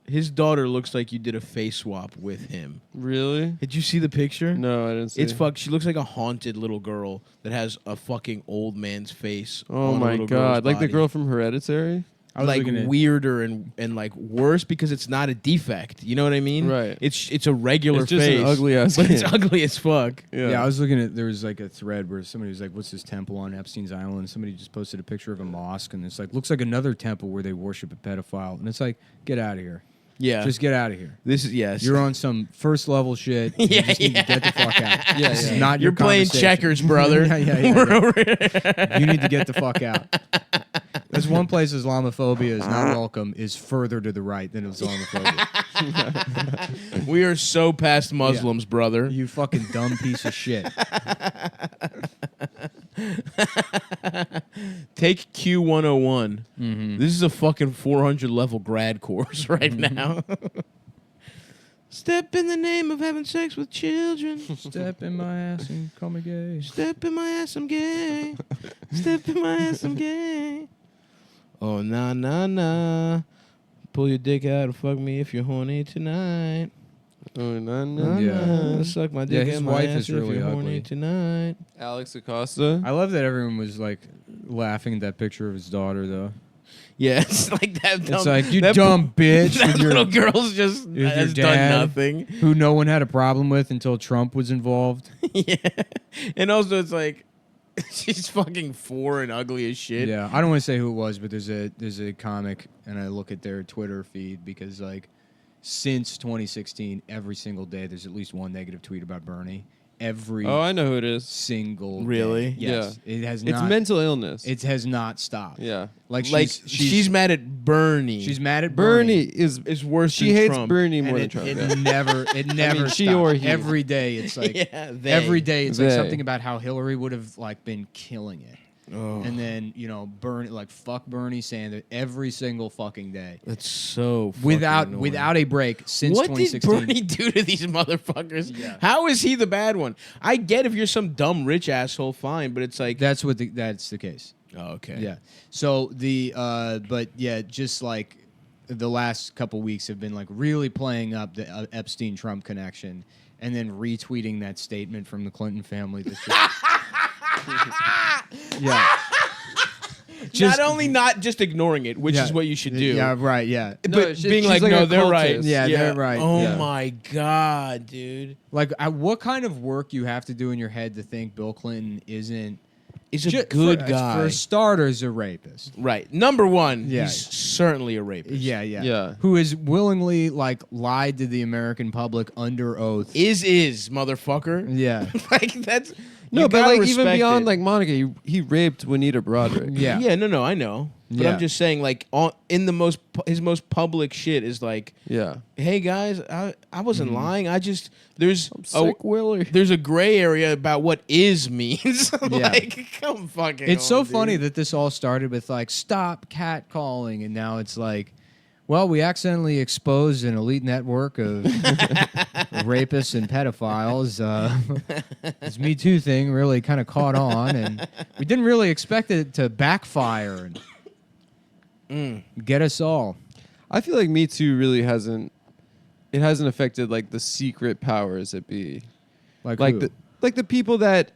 His daughter looks like you did a face swap with him. Really? Did you see the picture? No, I didn't see. It's fucked. She looks like a haunted little girl that has a fucking old man's face. Oh on a my little god! girl's Like the body. girl from Hereditary. I was like looking at- weirder and like worse because it's not a defect. You know what I mean? Right. It's a regular It's just face. an ugly ass. but it's kid. ugly as fuck. Yeah, I was looking at, there was like a thread where somebody was like, what's this temple on Epstein's Island? Somebody just posted a picture of a mosque, and it's like, looks like another temple where they worship a pedophile. And it's like, get out of here. Yeah. Just get out of here. This is yes. You're on some first level shit. You Yeah, just need to get the fuck out. Yeah, This is yeah. not You're your playing conversation. checkers, brother. Yeah. We're over here. You need to get the fuck out. There's one place Islamophobia is not welcome is further to the right than Islamophobia. We are so past Muslims, brother. You fucking dumb piece of shit. Take Q101. Mm-hmm. This is a fucking 400 level grad course right now. Step in the name of having sex with children. Step in my ass and call me gay. Step in my ass, I'm gay. Step in my ass, I'm gay. Oh, nah, nah, nah. Pull your dick out and fuck me if you're horny tonight. Oh no Nah, no. Yeah. nah. Suck my dick his in my wife ass is if really you're ugly. horny tonight. Alex Acosta. I love that everyone was like laughing at that picture of his daughter though. Yeah, it's like that. Dumb, It's like, you that dumb bitch That with your, little girl's just with your has done dad. nothing. who no one had a problem with until Trump was involved. Yeah, and also it's like she's fucking 4 and ugly as shit. Yeah, I don't want to say who it was, but there's a comic, and I look at their Twitter feed because like since 2016, every single day there's at least one negative tweet about Bernie. Every Oh, I know who it is. single Really? day. Yes, it has It's not. mental illness. It has not stopped. yeah. like She's mad at Bernie. she's mad at Bernie is. is worse. She than hates Trump. Bernie and more than it, Trump. it yeah. never she stopped. or he. Every day it's like Yeah, they. every day it's like They. something about how Hillary would have like been killing it. Oh, And then, Bernie, like fuck Bernie Sanders every single fucking day. that's so fucking Without annoying. a break since What did 2016. Bernie do to these motherfuckers? Yeah. How is he the bad one? I get if you're some dumb rich asshole, fine, but it's like, That's the case. oh, okay, Yeah. So but yeah, just like the last couple weeks have been like really playing up the Epstein Trump connection, and then retweeting that statement from the Clinton family. That's just, yeah. not only not just ignoring it, which Yeah. is what you should do. Yeah. Right. Yeah. But No, being she's like, like no, a they're right. cultist. Yeah, they're right. Oh Yeah. my god, dude, Like, what kind of work you have to do in your head to think Bill Clinton isn't he's a ju- good for, guy. For starters, a rapist. Right, number one, Yeah. he's certainly a rapist. Yeah. Yeah. Who has willingly like lied to the American public under oath. is motherfucker. Yeah. Like that's No, you but gotta like even respect beyond it. like Monica, he raped Juanita Broderick. Yeah. Yeah, no, I know. But Yeah. I'm just saying, like, in the his most public shit is like, Yeah. hey guys, I wasn't lying. I just there's Sick Willie. there's a gray area about what is means. Like, come fucking. It's so on, funny dude. that this all started with like stop catcalling, and now it's like, well, we accidentally exposed an elite network of rapists and pedophiles. This Me Too thing really kind of caught on, and we didn't really expect it to backfire and get us all. I feel like Me Too really hasn't affected like the secret powers that be. Like Like who? the people that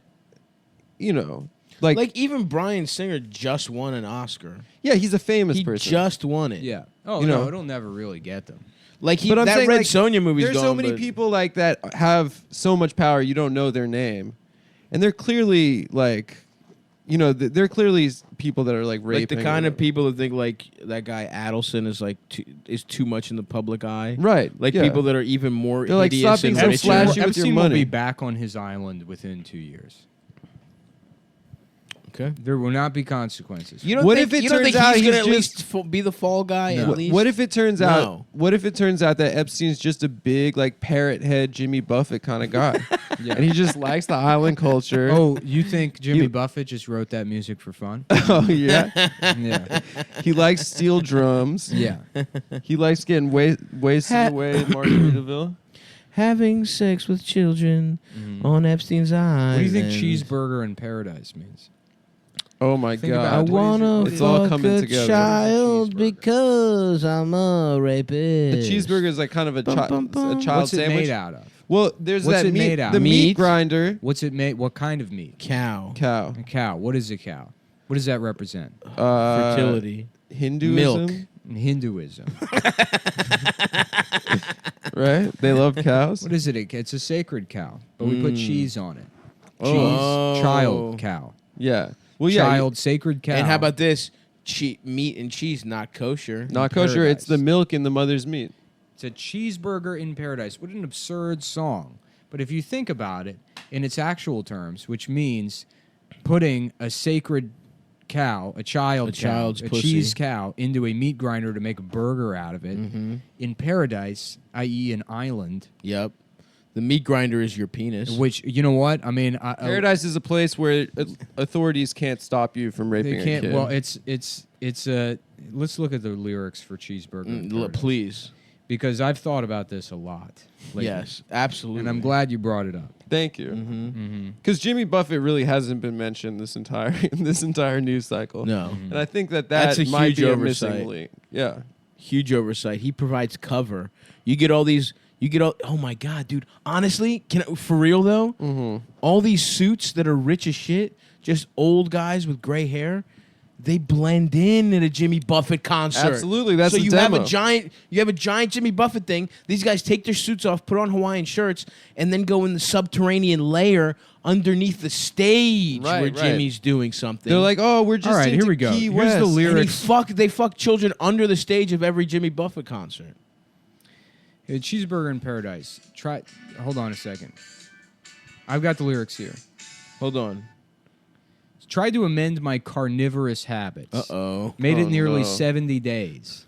like even Bryan Singer just won an Oscar. yeah, he's a famous He person. just won it. Yeah. Oh You no, know. it'll never really get them. Like But I'm that saying, Red like, Sonja movie's there's gone. so many but- people like that have so much power you don't know their name, and they're clearly like, they're clearly people that are like raping. Like the or kind of whatever. people that think like that guy Adelson is like is too much in the public eye. Right? Like yeah. people that are even more They're like, hideous stop being and so richer. flashy with your Epstein will money. be back on his island within 2 years. Okay. There will not be consequences. You don't What think, if it you don't turns think out he's gonna he's at least just- be the fall guy at least? What if it turns No. out? What if it turns out that Epstein's just a big, like, parrot head Jimmy Buffett kind of guy, Yeah. and he just likes the island culture? Oh, you think Jimmy You- Buffett just wrote that music for fun? Oh, yeah. Yeah. He likes steel drums. Yeah. He likes getting wasted away in Margaritaville. Having sex with children on Epstein's What island. do you think cheeseburger in paradise means? Oh my Think God! about I it. wanna It's all fuck coming a together. child Cheeseburger. because I'm a The rapist. cheeseburger is like kind of a, Bum, bum, bum. a child What's it sandwich. made out of? Well, there's What's that it meat, made out the of? meat Meat? grinder What's it made? What kind of meat? Cow. cow. A cow. What is a cow? What does that represent? Fertility. Hinduism, Milk. Hinduism. right? They love cows. What is it? It's a sacred cow, but we put cheese on it. Cheese, Oh. child cow. Yeah. Well, yeah. Child, sacred cow. And how about this? Meat and cheese not kosher. not kosher. It's the paradise? milk in the mother's meat. It's a cheeseburger in paradise. What an absurd song. But if you think about it in its actual terms, which means putting a sacred cow, a child's child's a pussy. cheese cow, into a meat grinder to make a burger out of it, in paradise, i.e. an island, Yep. The meat grinder is your penis. which, you know what? I mean, Paradise is a place where authorities can't stop you from raping they can't. a kid. Well, it's a. Let's look at the lyrics for Cheeseburger. in Paradise. Please. Because I've thought about this a lot lately. Yes, absolutely. And I'm glad you brought it up. Thank you. Because Jimmy Buffett really hasn't been mentioned this entire news cycle. No. And I think That's a might huge be a oversight. missing link. Yeah. Huge oversight. He provides cover. You get all these. You get all. Oh my god, dude. Honestly, for real though, all these suits that are rich as shit, just old guys with gray hair, they blend in at a Jimmy Buffett concert. Absolutely, that's so the you demo. have a giant Jimmy Buffett thing. These guys take their suits off, put on Hawaiian shirts, and then go in the subterranean layer underneath the stage Right, where right. Jimmy's doing something. They're like, oh, we're just All right, into here we go. Key Here's West. the and lyrics. they fuck children under the stage of every Jimmy Buffett concert. A cheeseburger in paradise. Hold on a second. I've got the lyrics here. Hold on. Tried to amend my carnivorous habits. Uh-oh. Made it Oh, nearly no. 70 days.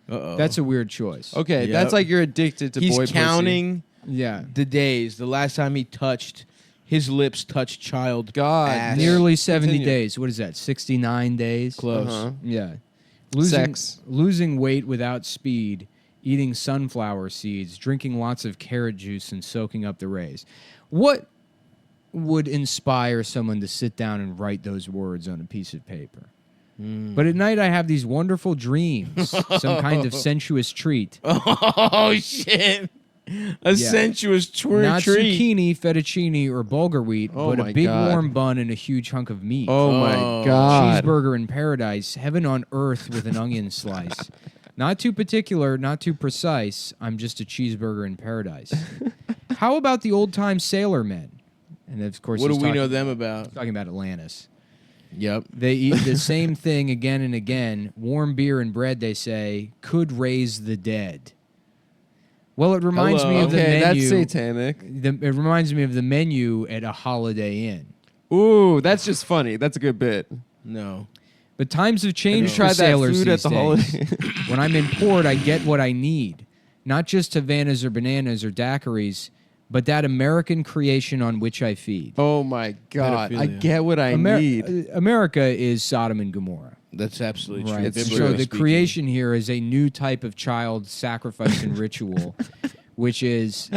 Uh-oh. That's a weird choice. Okay, Yep. that's like you're addicted to He's boy pussy. counting Yeah. the days. The last time his lips touched child. God, ass. Nearly 70 Continue. days. What is that? 69 days? Close. Uh-huh. Yeah. Sex. Losing weight without speed, eating sunflower seeds, drinking lots of carrot juice, and soaking up the rays. What would inspire someone to sit down and write those words on a piece of paper? But at night, I have these wonderful dreams, some kind of sensuous treat. Oh shit! A sensuous Not treat. zucchini, fettuccine, or bulgur wheat, Oh but my a big God. warm bun and a huge hunk of meat. Oh my God. Cheeseburger in paradise, heaven on earth with an onion slice. Not too particular, not too precise. I'm just a cheeseburger in paradise. How about the old-time sailormen? And of course, What do he's we talking- know them about? Talking about Atlantis. Yep. They eat the same thing again and again. Warm beer and bread, they say, could raise the dead. Well, it reminds me of the Okay, menu. that's satanic. It reminds me of the menu at a Holiday Inn. Ooh, that's just funny. That's a good bit. No. But times have changed Try for that sailors food at these the days. holiday. When I'm in port, I get what I need. Not just Havanas or bananas or daiquiris, but that American creation on which I feed. Oh my God, I Pedophilia. get what I need. America is Sodom and Gomorrah. That's absolutely true. Right. It's Biblically So the speaking. creation here is a new type of child sacrifice and ritual, which is,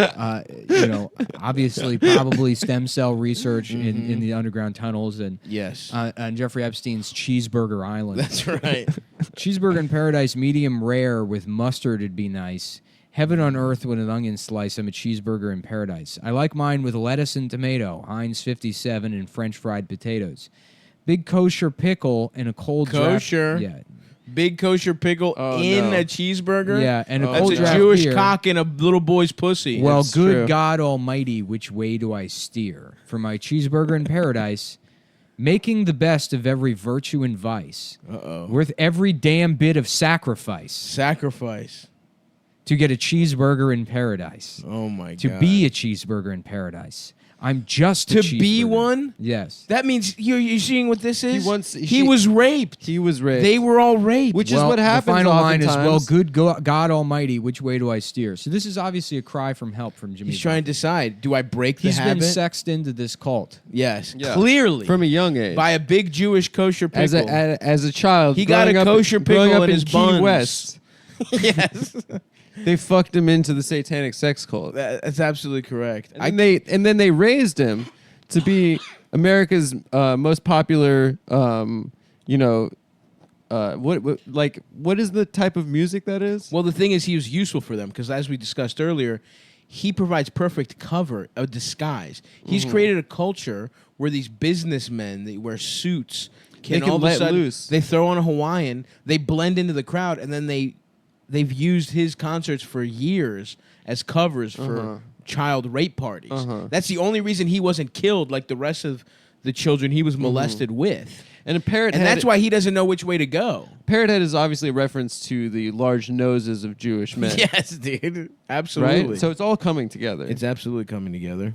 obviously probably stem cell research in the underground tunnels and Yes. on Jeffrey Epstein's Cheeseburger Island. That's right. Cheeseburger in paradise, medium rare with mustard would be nice. Heaven on earth with an onion slice. I'm a cheeseburger in paradise. I like mine with lettuce and tomato, Heinz 57, and French fried potatoes. Big kosher pickle and a cold Kosher? draft. Big kosher pickle Oh, in no. a cheeseburger. Yeah, and a That's cold a draft Jewish beer. cock in a little boy's pussy. Well, That's good true. God Almighty, which way do I steer? For my cheeseburger in paradise, making the best of every virtue and vice, worth every damn bit of sacrifice Sacrifice. to get a cheeseburger in paradise. Oh my To god. be a cheeseburger in paradise. I'm just a To be cheeseburger. one? Yes. That means you're seeing what this is? He He was raped. He was raped. They were all raped. Which is Well, what happens The final line is, well, oftentimes. good God Almighty, which way do I steer? So this is obviously a cry from help from Jimmy. He's trying to decide, do I break the He's habit? been sexed into this cult. Yes, Yeah. clearly. From a young age. by a big Jewish kosher pickle. As a child. He got a growing up- kosher growing pickle up in his Key buns. West. Yes. They fucked him into the satanic sex cult. That's absolutely correct. And then they raised him to be America's most popular. What is the type of music that is? Well, the thing is, he was useful for them because, as we discussed earlier, he provides perfect cover, a disguise. He's created a culture where these businessmen that wear suits They can all of a let sudden, loose. They throw on a Hawaiian, they blend into the crowd, and then they've used his concerts for years as covers for child rape parties. That's the only reason he wasn't killed like the rest of the children he was molested with. And a parrot And head, that's why he doesn't know which way to go. parrot head is obviously a reference to the large noses of Jewish men. Yes, dude. Absolutely. Right? So it's all coming together. it's absolutely coming together.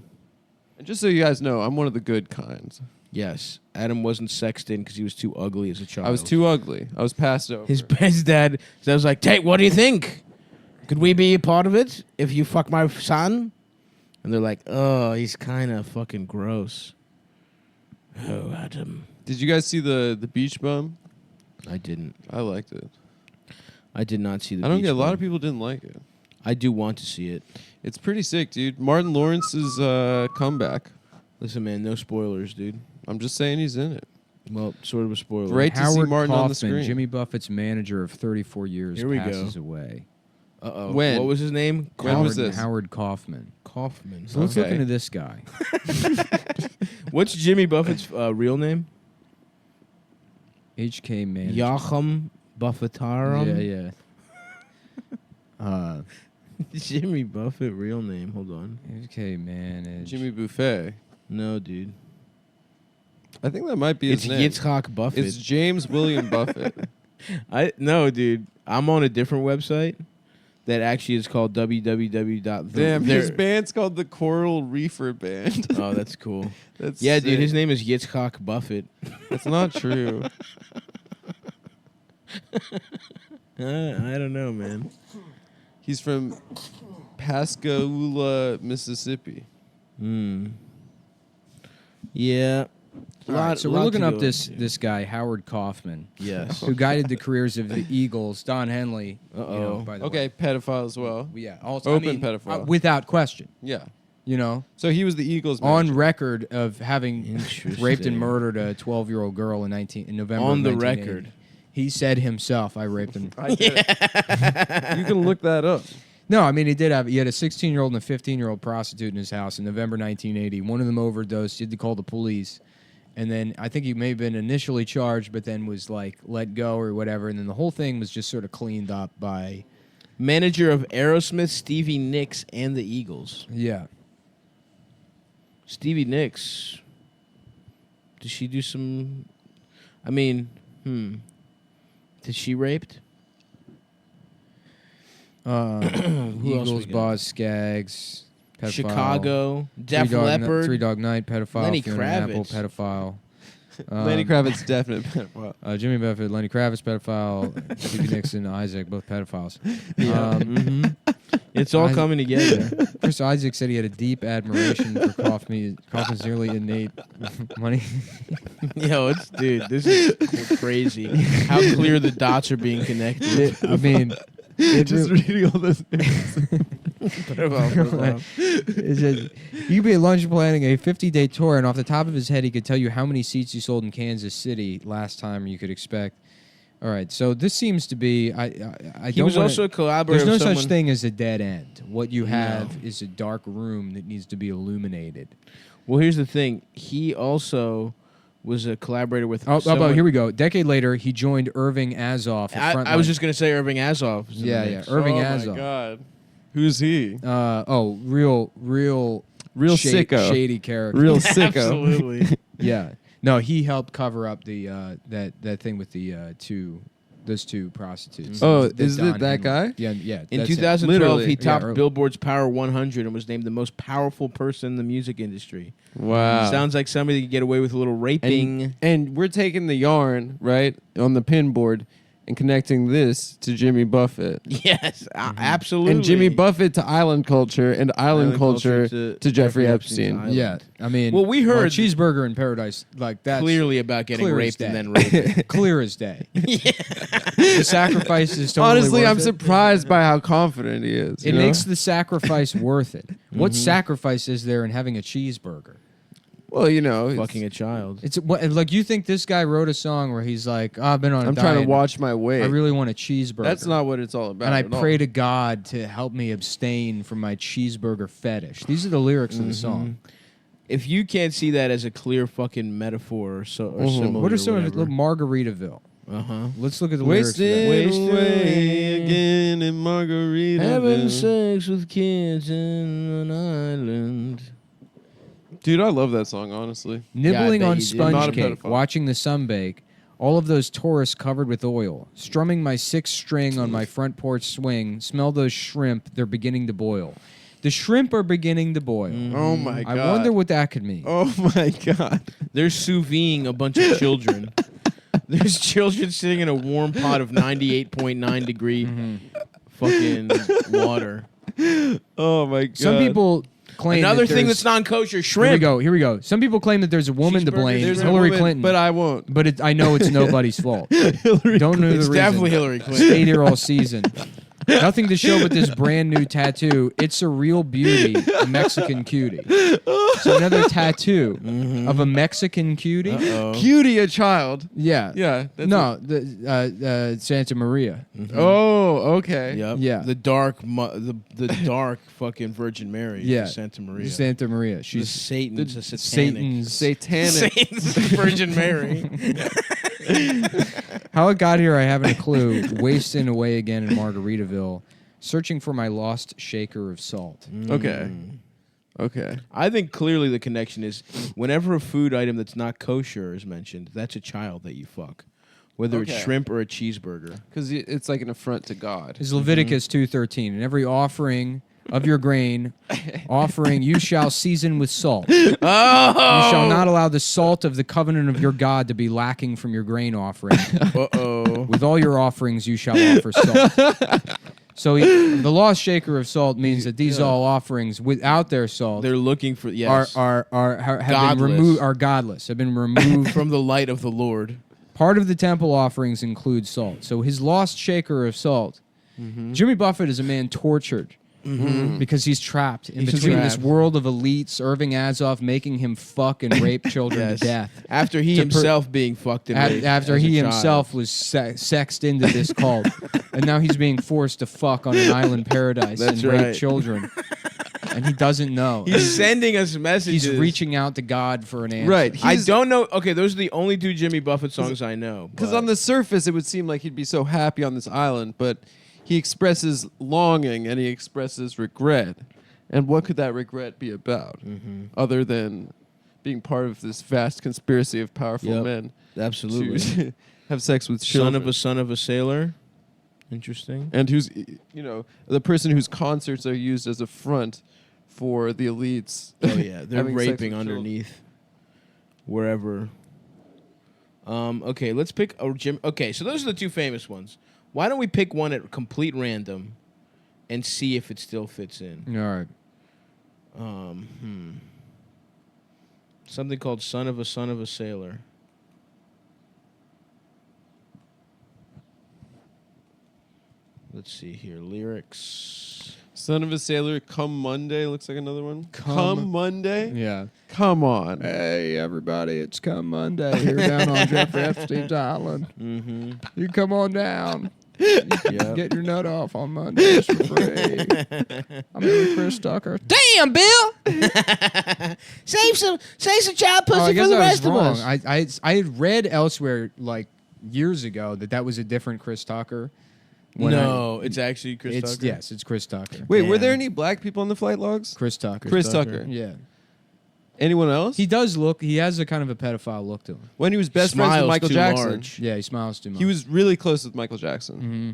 And just so you guys know, I'm one of the good kinds. Yes. Adam wasn't sexed in because he was too ugly as a child. I was too ugly. I was passed over. His dad was like, "Tate, what do you think? Could we be a part of it if you fuck my son?" And they're like, "Oh, he's kind of fucking gross." Oh, Adam. Did you guys see the Beach Bum? I didn't. I liked it. I did not see the I don't Beach get a lot Bum. of people didn't like it. I do want to see it. It's pretty sick, dude. Martin Lawrence's comeback. Listen, man, no spoilers, dude. I'm just saying he's in it. Well, sort of a spoiler. Great to see Howard Martin Kaufman, on the screen. Jimmy Buffett's manager of 34 years, Here we go. passes away. Uh-oh. When? What was his name? When was Howard- this? Howard Kaufman. Kaufman. So let's Okay. look into this guy. What's Jimmy Buffett's real name? HK manager. Joachim Buffettarum? Yeah. Jimmy Buffett, real name. Hold on. HK manager. Jimmy Buffet. No, dude. I think that might be his It's name. Yitzhak Buffett. It's James William Buffett. No, dude. I'm on a different website that actually is called www. Damn, his band's called the Coral Reefer Band. Oh, that's cool. That's Yeah, sick. dude. His name is Yitzhak Buffett. That's not true. I don't know, man. He's from Pascagoula, Mississippi. Yeah. All right, so we're Lot looking to up go this into. this guy, Howard Kaufman, Yes. who guided the careers of the Eagles, Don Henley. Uh-oh. By the Okay, pedophile as well. way. Yeah. Also, Open pedophile. without question. Yeah. You know, So he was the Eagles on manager. record of having Interesting. raped and murdered a 12-year-old girl in November. On of the 1980. record. He said himself, "I raped him." I did. You can look that up. No, I mean he did have. He had a 16-year-old and a 15-year-old prostitute in his house in November 1980. One of them overdosed. He had to call the police, and then I think he may have been initially charged, but then was like let go or whatever. And then the whole thing was just sort of cleaned up by Manager of Aerosmith, Stevie Nicks, and the Eagles. yeah. Stevie Nicks. Did she do some? I mean, Did she raped? Who else Eagles, we got? Boss, Skaggs, pedophile, Chicago, Def Three Dog Leppard. Three Dog Night, pedophile, Lenny Fiona Apple, Kravitz. pedophile. Lenny Kravitz definite pedophile. Jimmy Buffett, Lenny Kravitz, pedophile. Stevie Nicks and Isaac, both pedophiles. It's all Isaac- coming together. Chris Isaac said he had a deep admiration for Kaufman's nearly innate money. Yo, dude, this is crazy. How clear the dots are being connected. I mean, it Just reading all those names. It says, you could be at lunch planning a 50-day tour, and off the top of his head, he could tell you how many seats you sold in Kansas City last time you could expect. All right, so this seems to be. I He don't was wanna- also a collaborator. There's no of such someone- thing as a dead end. What you have is a dark room that needs to be illuminated. Well, here's the thing. He also was a collaborator with. Oh, someone- here we go. A decade later, he joined Irving Azoff. at I was Frontline. just gonna say Irving Azoff. is in the Yeah, mix. Irving oh Azoff. my god. Who's he? Real sicko. shady character. Real sicko. Absolutely. Yeah. No, he helped cover up the that thing with the two those two prostitutes. Oh, The is it Don that Henley. guy? Yeah. In that's it. 2012, Literally. he topped Yeah, Billboard's Power 100 and was named the most powerful person in the music industry. Wow. Sounds like somebody that could get away with a little raping. And we're taking the yarn, right, on the pin board and connecting this to Jimmy Buffett. Yes, absolutely. And Jimmy Buffett to island culture and island culture to Jeffrey Epstein. Island. Yeah, I mean, Well, we heard- Cheeseburger in Paradise, like that's Clearly about getting clear as raped and day. then raped. clear as day. The sacrifice is totally Honestly, worth I'm it. surprised by how confident he is. It you know? makes the sacrifice worth it. What sacrifice is there in having a cheeseburger? Well, you know, it's- Fucking a child. It's what, like you think this guy wrote a song where he's like, oh, I've been on a I'm diet. trying to watch my weight. I really want a cheeseburger. That's not what it's all about. And I at all. pray to God to help me abstain from my cheeseburger fetish. These are the lyrics of the song. If you can't see that as a clear fucking metaphor or similar, What are some of it? Look, Margaritaville. Let's look at the lyrics. For that. Wasted away again in Margaritaville. having sex with kids in an island. Dude, I love that song, honestly. Nibbling bet on you do. Not sponge a cake, pedophile. watching the sun bake, all of those tourists covered with oil, strumming my sixth string on my front porch swing, smell those shrimp, they're beginning to boil. The shrimp are beginning to boil. Oh my god. I wonder what that could mean. Oh my god. They're sous videing a bunch of children. There's children sitting in a warm pot of 98.9 degree fucking water. Oh my god. Some people claim Another that thing there's- that's non-kosher, shrimp. Here we go. Some people claim that there's a woman to Cheeseburgers, blame, There's a Hillary woman, Clinton. but I won't. But I know it's nobody's fault. Don't know the It's reason. definitely Hillary Clinton. Stayed here all season. Nothing to show but this brand new tattoo. It's a real beauty, a Mexican cutie. So another tattoo of a Mexican cutie. Uh-oh. Cutie a child. Yeah. Yeah. That's No, the Santa Maria. Oh, okay. Yep. Yeah. The dark fucking Virgin Mary. Yeah. Santa Maria. Santa Maria. She's She's Satan's a satanic. Satanic. Satan's Virgin Mary. how it got here. I haven't a clue. Wasting away again in Margaritaville, searching for my lost shaker of salt. Okay. Okay. I think clearly the connection is whenever a food item that's not kosher is mentioned, that's a child that you fuck. Whether it's Okay. shrimp or a cheeseburger. Because it's like an affront to God. Is Leviticus 2:13, and every offering of your grain, offering you shall season with salt. Oh! You shall not allow the salt of the covenant of your God to be lacking from your grain offering. Uh-oh. With all your offerings you shall offer salt. So the lost shaker of salt means that these all offerings without their salt They're looking for, yes, have been Godless. removed, are godless, have been removed. from the light of the Lord. Part of the temple offerings include salt. So his lost shaker of salt. Jimmy Buffett is a man tortured because he's trapped in He's between this trapped. world of elites, Irving Azoff making him fuck and rape children Yes. to death. After he To himself being fucked and raped After as a he child. himself was sexed into this cult, and now he's being forced to fuck on an island paradise That's and rape right. children, and he doesn't know. He's sending us messages. He's reaching out to God for an answer. Right. I He's- don't know. Okay, those are the only two Jimmy Buffett songs I know. Because but- on the surface, it would seem like he'd be so happy on this island, but he expresses longing and he expresses regret. And what could that regret be about, other than being part of this vast conspiracy of powerful Yep. men Absolutely. to have sex with son children? of a sailor. Interesting. And who's, you know, the person whose concerts are used as a front for the elites. Oh yeah, they're having sex raping with underneath wherever. Okay, let's pick a Jim. Okay, so those are the two famous ones. Why don't we pick one at complete random, and see if it still fits in? All right. Something called son of a sailor." Let's see here. Lyrics. Son of a Sailor, Come Monday looks like another one. Come- Monday? Yeah. Come on. Hey, everybody, it's Come Monday here down on Jeffrey Epstein's Island. Mm-hmm. You come on down. Yep. Get your nut off on Mondays for free. I'm here with Chris Tucker. Damn, Bill! Save some child pussy I guess for the I was rest of wrong. us. I had read elsewhere, like, years ago, that was a different Chris Tucker. No, it's actually Chris It's Tucker. Yes, it's Chris Tucker. Wait, were Damn. there any black people on the flight logs? Chris Tucker. Chris Tucker. Tucker. Yeah. Anyone else? He does look. He has a kind of a pedophile look to him. When he was best friends with Smiles Michael too Jackson. large. Yeah, he smiles too much. He was really close with Michael Jackson. Mm-hmm.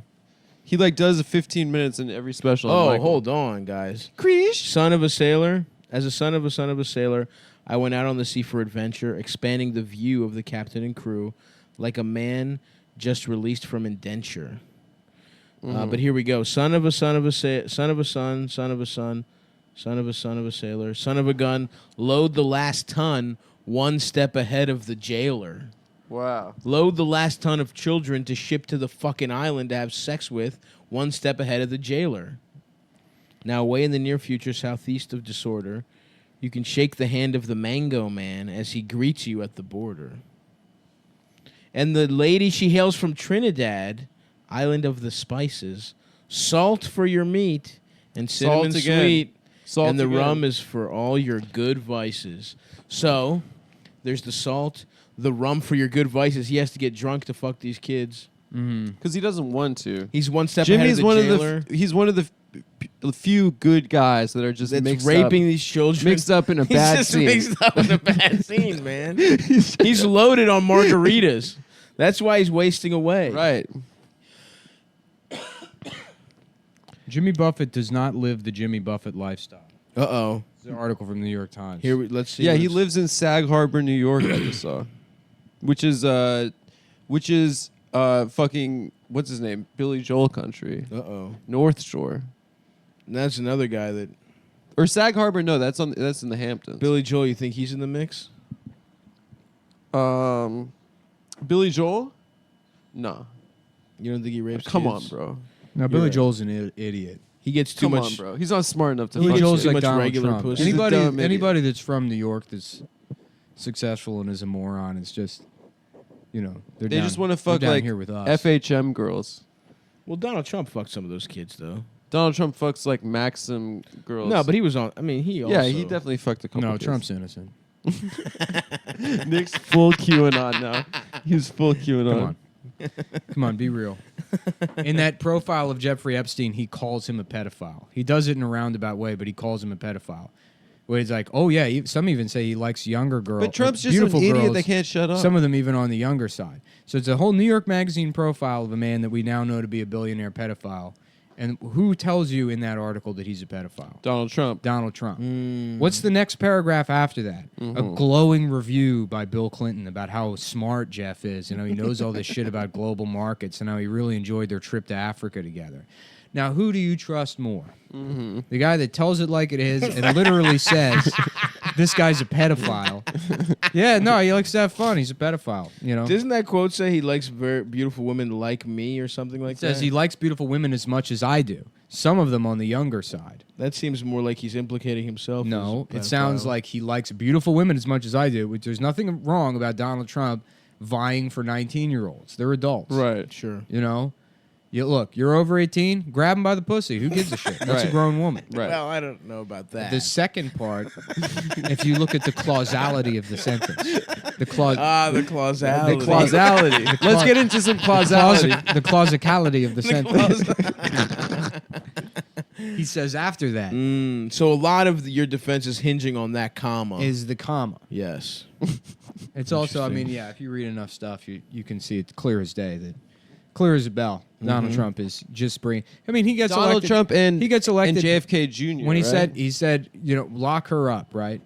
He like does a 15 minutes in every special. Oh, of Michael. hold on, guys. Creesh. Son of a sailor. As a son of a sailor, I went out on the sea for adventure, expanding the view of the captain and crew, like a man just released from indenture. But here we go. Son of a son of a son of a son, son of a son, son of a son of a sailor, son of a gun. Load the last ton, one step ahead of the jailer. Wow. Load the last ton of children to ship to the fucking island to have sex with, one step ahead of the jailer. Now, away in the near future, southeast of disorder, you can shake the hand of the Mango Man as he greets you at the border. And the lady, she hails from Trinidad, island of the spices, salt for your meat and cinnamon Salt again. sweet, Salt and the again. rum is for all your good vices. So, there's the salt, the rum for your good vices. He has to get drunk to fuck these kids. Because he doesn't want to. He's one step Jimmy's ahead one of the of jailer. he's one of the few good guys that are just That's mixed raping up, these children. mixed up in a He's bad just scene. mixed up in a bad scene, man. He's loaded on margaritas. That's why he's wasting away. Right. Jimmy Buffett does not live the Jimmy Buffett lifestyle. Uh-oh. It's an article from the New York Times. Let's see. Yeah, what he it's- lives in Sag Harbor, New York. I just saw, which is fucking what's his name? Billy Joel country, Uh-oh. North Shore, And that's another guy that... or Sag Harbor. No, that's in the Hamptons. Billy Joel, you think he's in the mix? Billy Joel? No, You don't think he rapes come on, kids? bro. Now, Billy right. Joel's an idiot. He gets too Come much... on, bro. He's not smart enough to. Billy fuck Joel's shit. too like much Donald regular Trump. pussy. He's a dumb idiot. Anybody that's from New York that's successful and is a moron is just, they're They down, just want to they're fuck down like here with us. FHM girls. Well, Donald Trump fucked some of those kids, though. Donald Trump fucks like Maxim girls. No, but he was on... I mean, he also... yeah, he definitely fucked a couple. No, kids. Trump's innocent. Nick's full QAnon now. He's full QAnon. Come on. Come on, be real. In that profile of Jeffrey Epstein, he calls him a pedophile. He does it in a roundabout way, but he calls him a pedophile. Where he's like, oh, yeah, some even say he likes younger girls. But Trump's just beautiful an idiot girls, that can't shut up. some of them even on the younger side. So it's a whole New York Magazine profile of a man that we now know to be a billionaire pedophile. And who tells you in that article that he's a pedophile? Donald Trump. Donald Trump. What's the next paragraph after that? A glowing review by Bill Clinton about how smart Jeff is and how he knows all this shit about global markets and how he really enjoyed their trip to Africa together. Now, who do you trust more? The guy that tells it like it is and literally says, this guy's a pedophile. Yeah, no, he likes to have fun. He's a pedophile, Doesn't that quote say he likes very beautiful women like me or something like It says that? he likes beautiful women as much as I do. Some of them on the younger side. That seems more like he's implicating himself. No, as a it sounds pedophile. like he likes beautiful women as much as I do, which there's nothing wrong about Donald Trump vying for 19-year-olds. They're adults. Right. Sure. Look, you're over 18, grab him by the pussy. Who gives a shit? That's a Right. grown woman. Right. Well, I don't know about that. The second part, if you look at the causality of the sentence, the the causality. The causality. Let's get into some causality. the causicality of the sentence. He says after that So a lot of your defense is hinging on that comma. is the comma. Yes. It's also, I mean, yeah, if you read enough stuff, you can see it clear as day that clear as a bell. Donald Trump is just bringing. I mean, he gets Donald elected. Trump and he gets elected and JFK Jr. when he right? said, lock her up, right?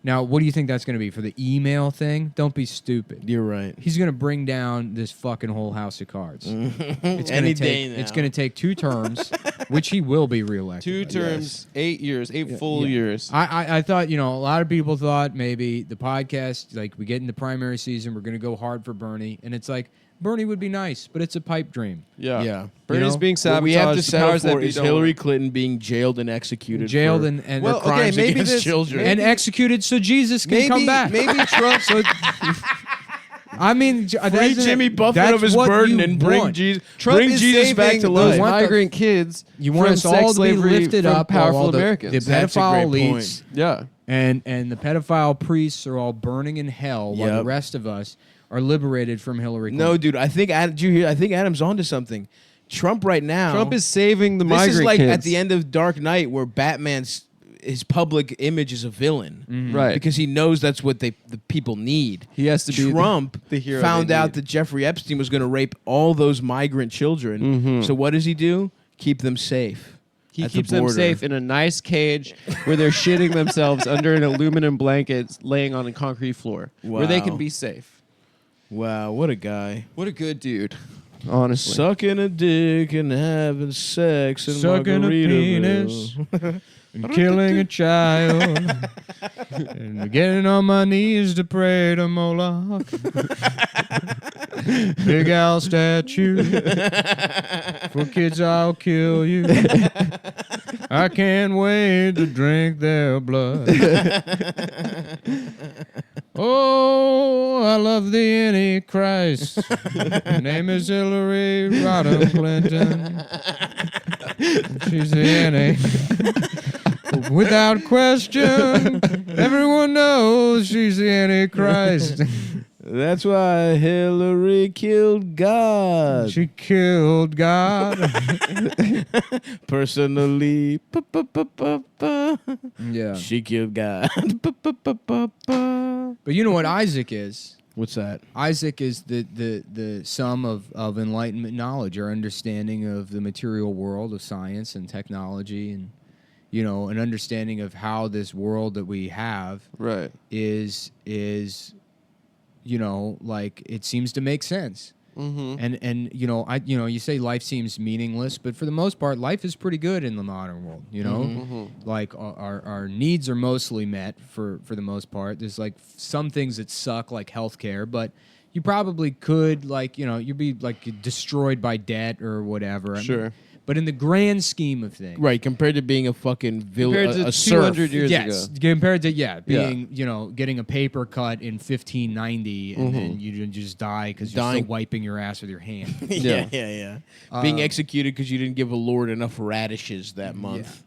Now, what do you think that's going to be for the email thing? Don't be stupid. You're right. He's going to bring down this fucking whole house of cards. It's Any gonna take, day now. It's going to take 2 terms, which he will be reelected. 2 by. terms, 8 years, 8 full Yeah. years. I thought, a lot of people thought maybe the podcast, like we get into primary season, we're going to go hard for Bernie. And it's like, Bernie would be nice, but it's a pipe dream. Yeah. Yeah. Bernie's being What sabotaged. we have to The settle powers that for be is don't Hillary want it. Clinton being jailed and executed. Jailed for, and Well, for crimes okay, maybe against this- children. and executed so Jesus can come back. Maybe Trump. So, I mean, Free Jimmy Buffett of his what burden you and bring want. Jesus, Trump bring is Jesus back saving to those life. want the- migrant kids. You want from us sex all to be slavery lifted from up, while powerful all the Americans. That's a pedophile great elites point. Yeah. and the pedophile priests are all burning in hell, while the Yep. rest of us are liberated from Hillary Clinton. No, dude. I think did you hear? I think Adam's onto something. Trump right now. Trump is saving the This migrant is like kids. at the end of Dark Knight, where Batman his public image as a villain, Right. Because he knows that's what the people need. He has to be Trump the hero found they out need. that Jeffrey Epstein was going to rape all those migrant children. Mhm. So what does he do? Keep them safe. He at the keeps them border. safe in a nice cage where they're shitting themselves under an aluminum blanket laying on a concrete floor where they can Wow. be safe. Wow, what a guy. What a good dude. Honestly. Sucking a dick and having sex and Sucking a penis. And killing a child. And getting on my knees to pray to Moloch. Big Al statue. For kids, I'll kill you. I can't wait to drink their blood. Oh, I love the Antichrist. Her name is Hillary Rodham Clinton. She's the Annie. Without question, everyone knows she's the Antichrist. That's why Hillary killed God. She killed God. Personally, Yeah. she killed God. But you know what Isaac is? What's that? Isaac is the sum of enlightenment knowledge, our understanding of the material world, of science and technology, and an understanding of how this world that we have Right. is like it seems to make sense. Mm-hmm. And you say life seems meaningless, but for the most part, life is pretty good in the modern world. Mm-hmm. Like our needs are mostly met for the most part. There's like some things that suck, like healthcare, but you probably could you'd be like destroyed by debt or whatever. I Sure. mean, but in the grand scheme of things, Right, compared to being a fucking Compared to a serf. 200 years yes, ago. compared to being getting a paper cut in 1590 and then you just die because you're Dying. still wiping your ass with your hand. yeah. Being executed because you didn't give a lord enough radishes that month.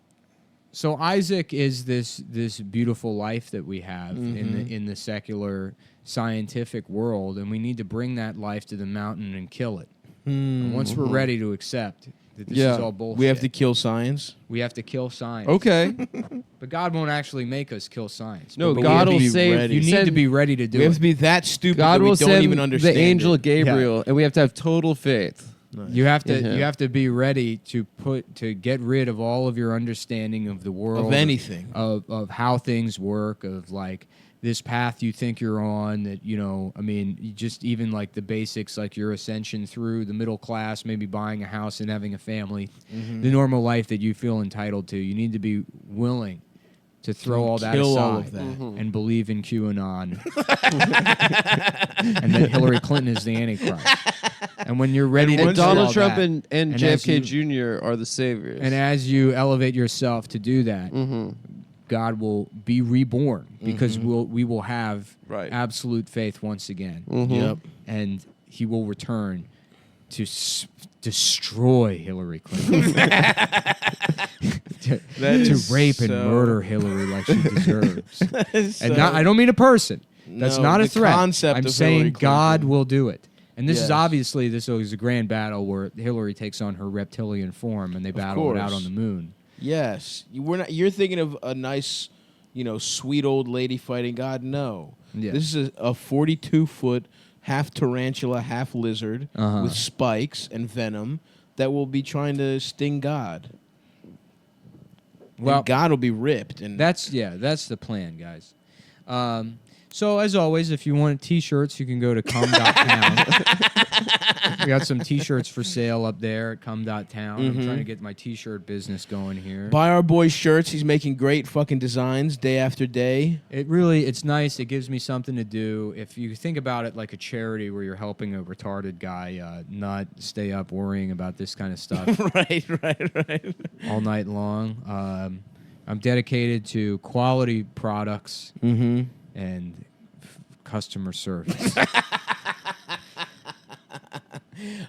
So Isaac is this beautiful life that we have in the secular scientific world, and we need to bring that life to the mountain and kill it. And once we're ready to accept that this is all bullshit, We have to kill science. we have to kill science. Okay. But God won't actually make us kill science. No, But we God have to will be save. ready. you need send- to be ready to do We have it. to be that stupid God that we will don't send even understand the angel it. Gabriel, and we have to have total faith. You have to in him. you have to be ready to get rid of all of your understanding of the world, Of anything. of how things work, of like this path you think you're on, that you just even like the basics, like your ascension through the middle class, maybe buying a house and having a family, the normal life that you feel entitled to. You need to be willing to throw all that Kill aside all of that. and believe in QAnon and that Hillary Clinton is the Antichrist. And when you're ready to And do Donald all Trump that, and as JFK you- Jr. are the saviors. and as you elevate yourself to do that, God will be reborn because we will have Right. absolute faith once again. Yep. And he will return to destroy Hillary Clinton. to rape and murder Hillary like she deserves. And I don't mean a person. That's No, not a the threat. concept I'm of saying Hillary God Clinton. will do it. And this is Yes. obviously this is a grand battle where Hillary takes on her reptilian form and they battle it out course. on the moon. Yes, you're thinking of a nice, sweet old lady fighting God. No, Yeah. this is a 42-foot half tarantula, half lizard with spikes and venom that will be trying to sting God. Well, And God will be ripped, and that's the plan, guys. So as always, if you want T-shirts, you can go to cum.town. We got some T-shirts for sale up there at cum.town. I'm trying to get my T-shirt business going here. buy our boy's shirts. He's making great fucking designs day after day. It's nice. It gives me something to do. If you think about it like a charity where you're helping a retarded guy not stay up worrying about this kind of stuff right. all night long. I'm dedicated to quality products Mm-hmm. and customer service.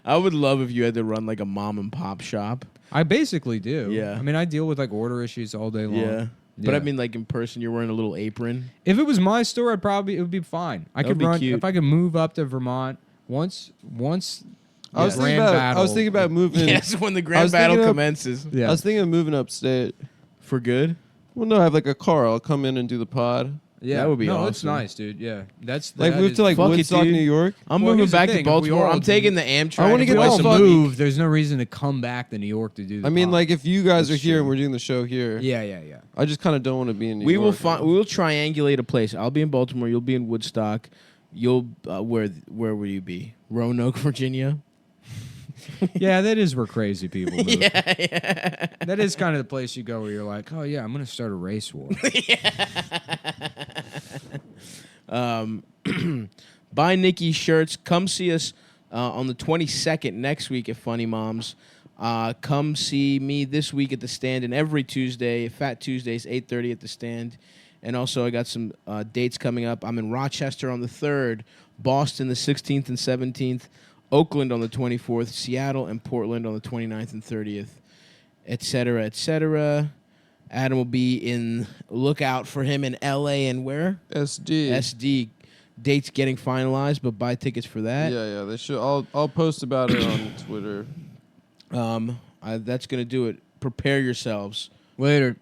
I would love if you had to run like a mom and pop shop. I basically do. Yeah. I mean, I deal with like order issues all day long. Yeah. But I Yeah. mean, like in person, you're wearing a little apron. If it was my store, it would be fine. I That could would be run cute. if I could move up to Vermont once. I was the thinking grand about. battle. I was thinking about moving. Yes, when the I grand was battle thinking of- commences. Yeah. I was thinking of moving upstate. For good? Well, no, I have like a car. I'll come in and do the pod. Yeah, That would be no, it's awesome. nice, dude. Yeah, that's Like that move is- to like Fuck it, Woodstock, dude. New York. I'm Well, moving here's the back thing, to if we Baltimore. all I'm do- taking the Amtrak. I wanna get If we the all fuck- move, there's no reason to come back to New York to do the I mean, pod. like if you guys That's are here true. and we're doing the show here, yeah. I just kind of don't want to be in New We York. will find. We will triangulate a place. I'll be in Baltimore. You'll be in Woodstock. You'll where will you be? Roanoke, Virginia. Yeah, that is where crazy people move. yeah. That is kind of the place you go where you're like, oh yeah, I'm gonna start a race war. Buy Nikki shirts. Come see us on the 22nd next week at Funny Moms. Come see me this week at the Stand and every Tuesday, Fat Tuesdays, 8:30 at the Stand. And also I got some dates coming up. I'm in Rochester on the 3rd, Boston the 16th and 17th, Oakland on the 24th, Seattle and Portland on the 29th and 30th, etc., etc. Adam will be in, look out for him in LA and where? SD. SD. Dates getting finalized, but buy tickets for that. Yeah, they should. I'll post about it on Twitter. That's going to do it. Prepare yourselves. Later.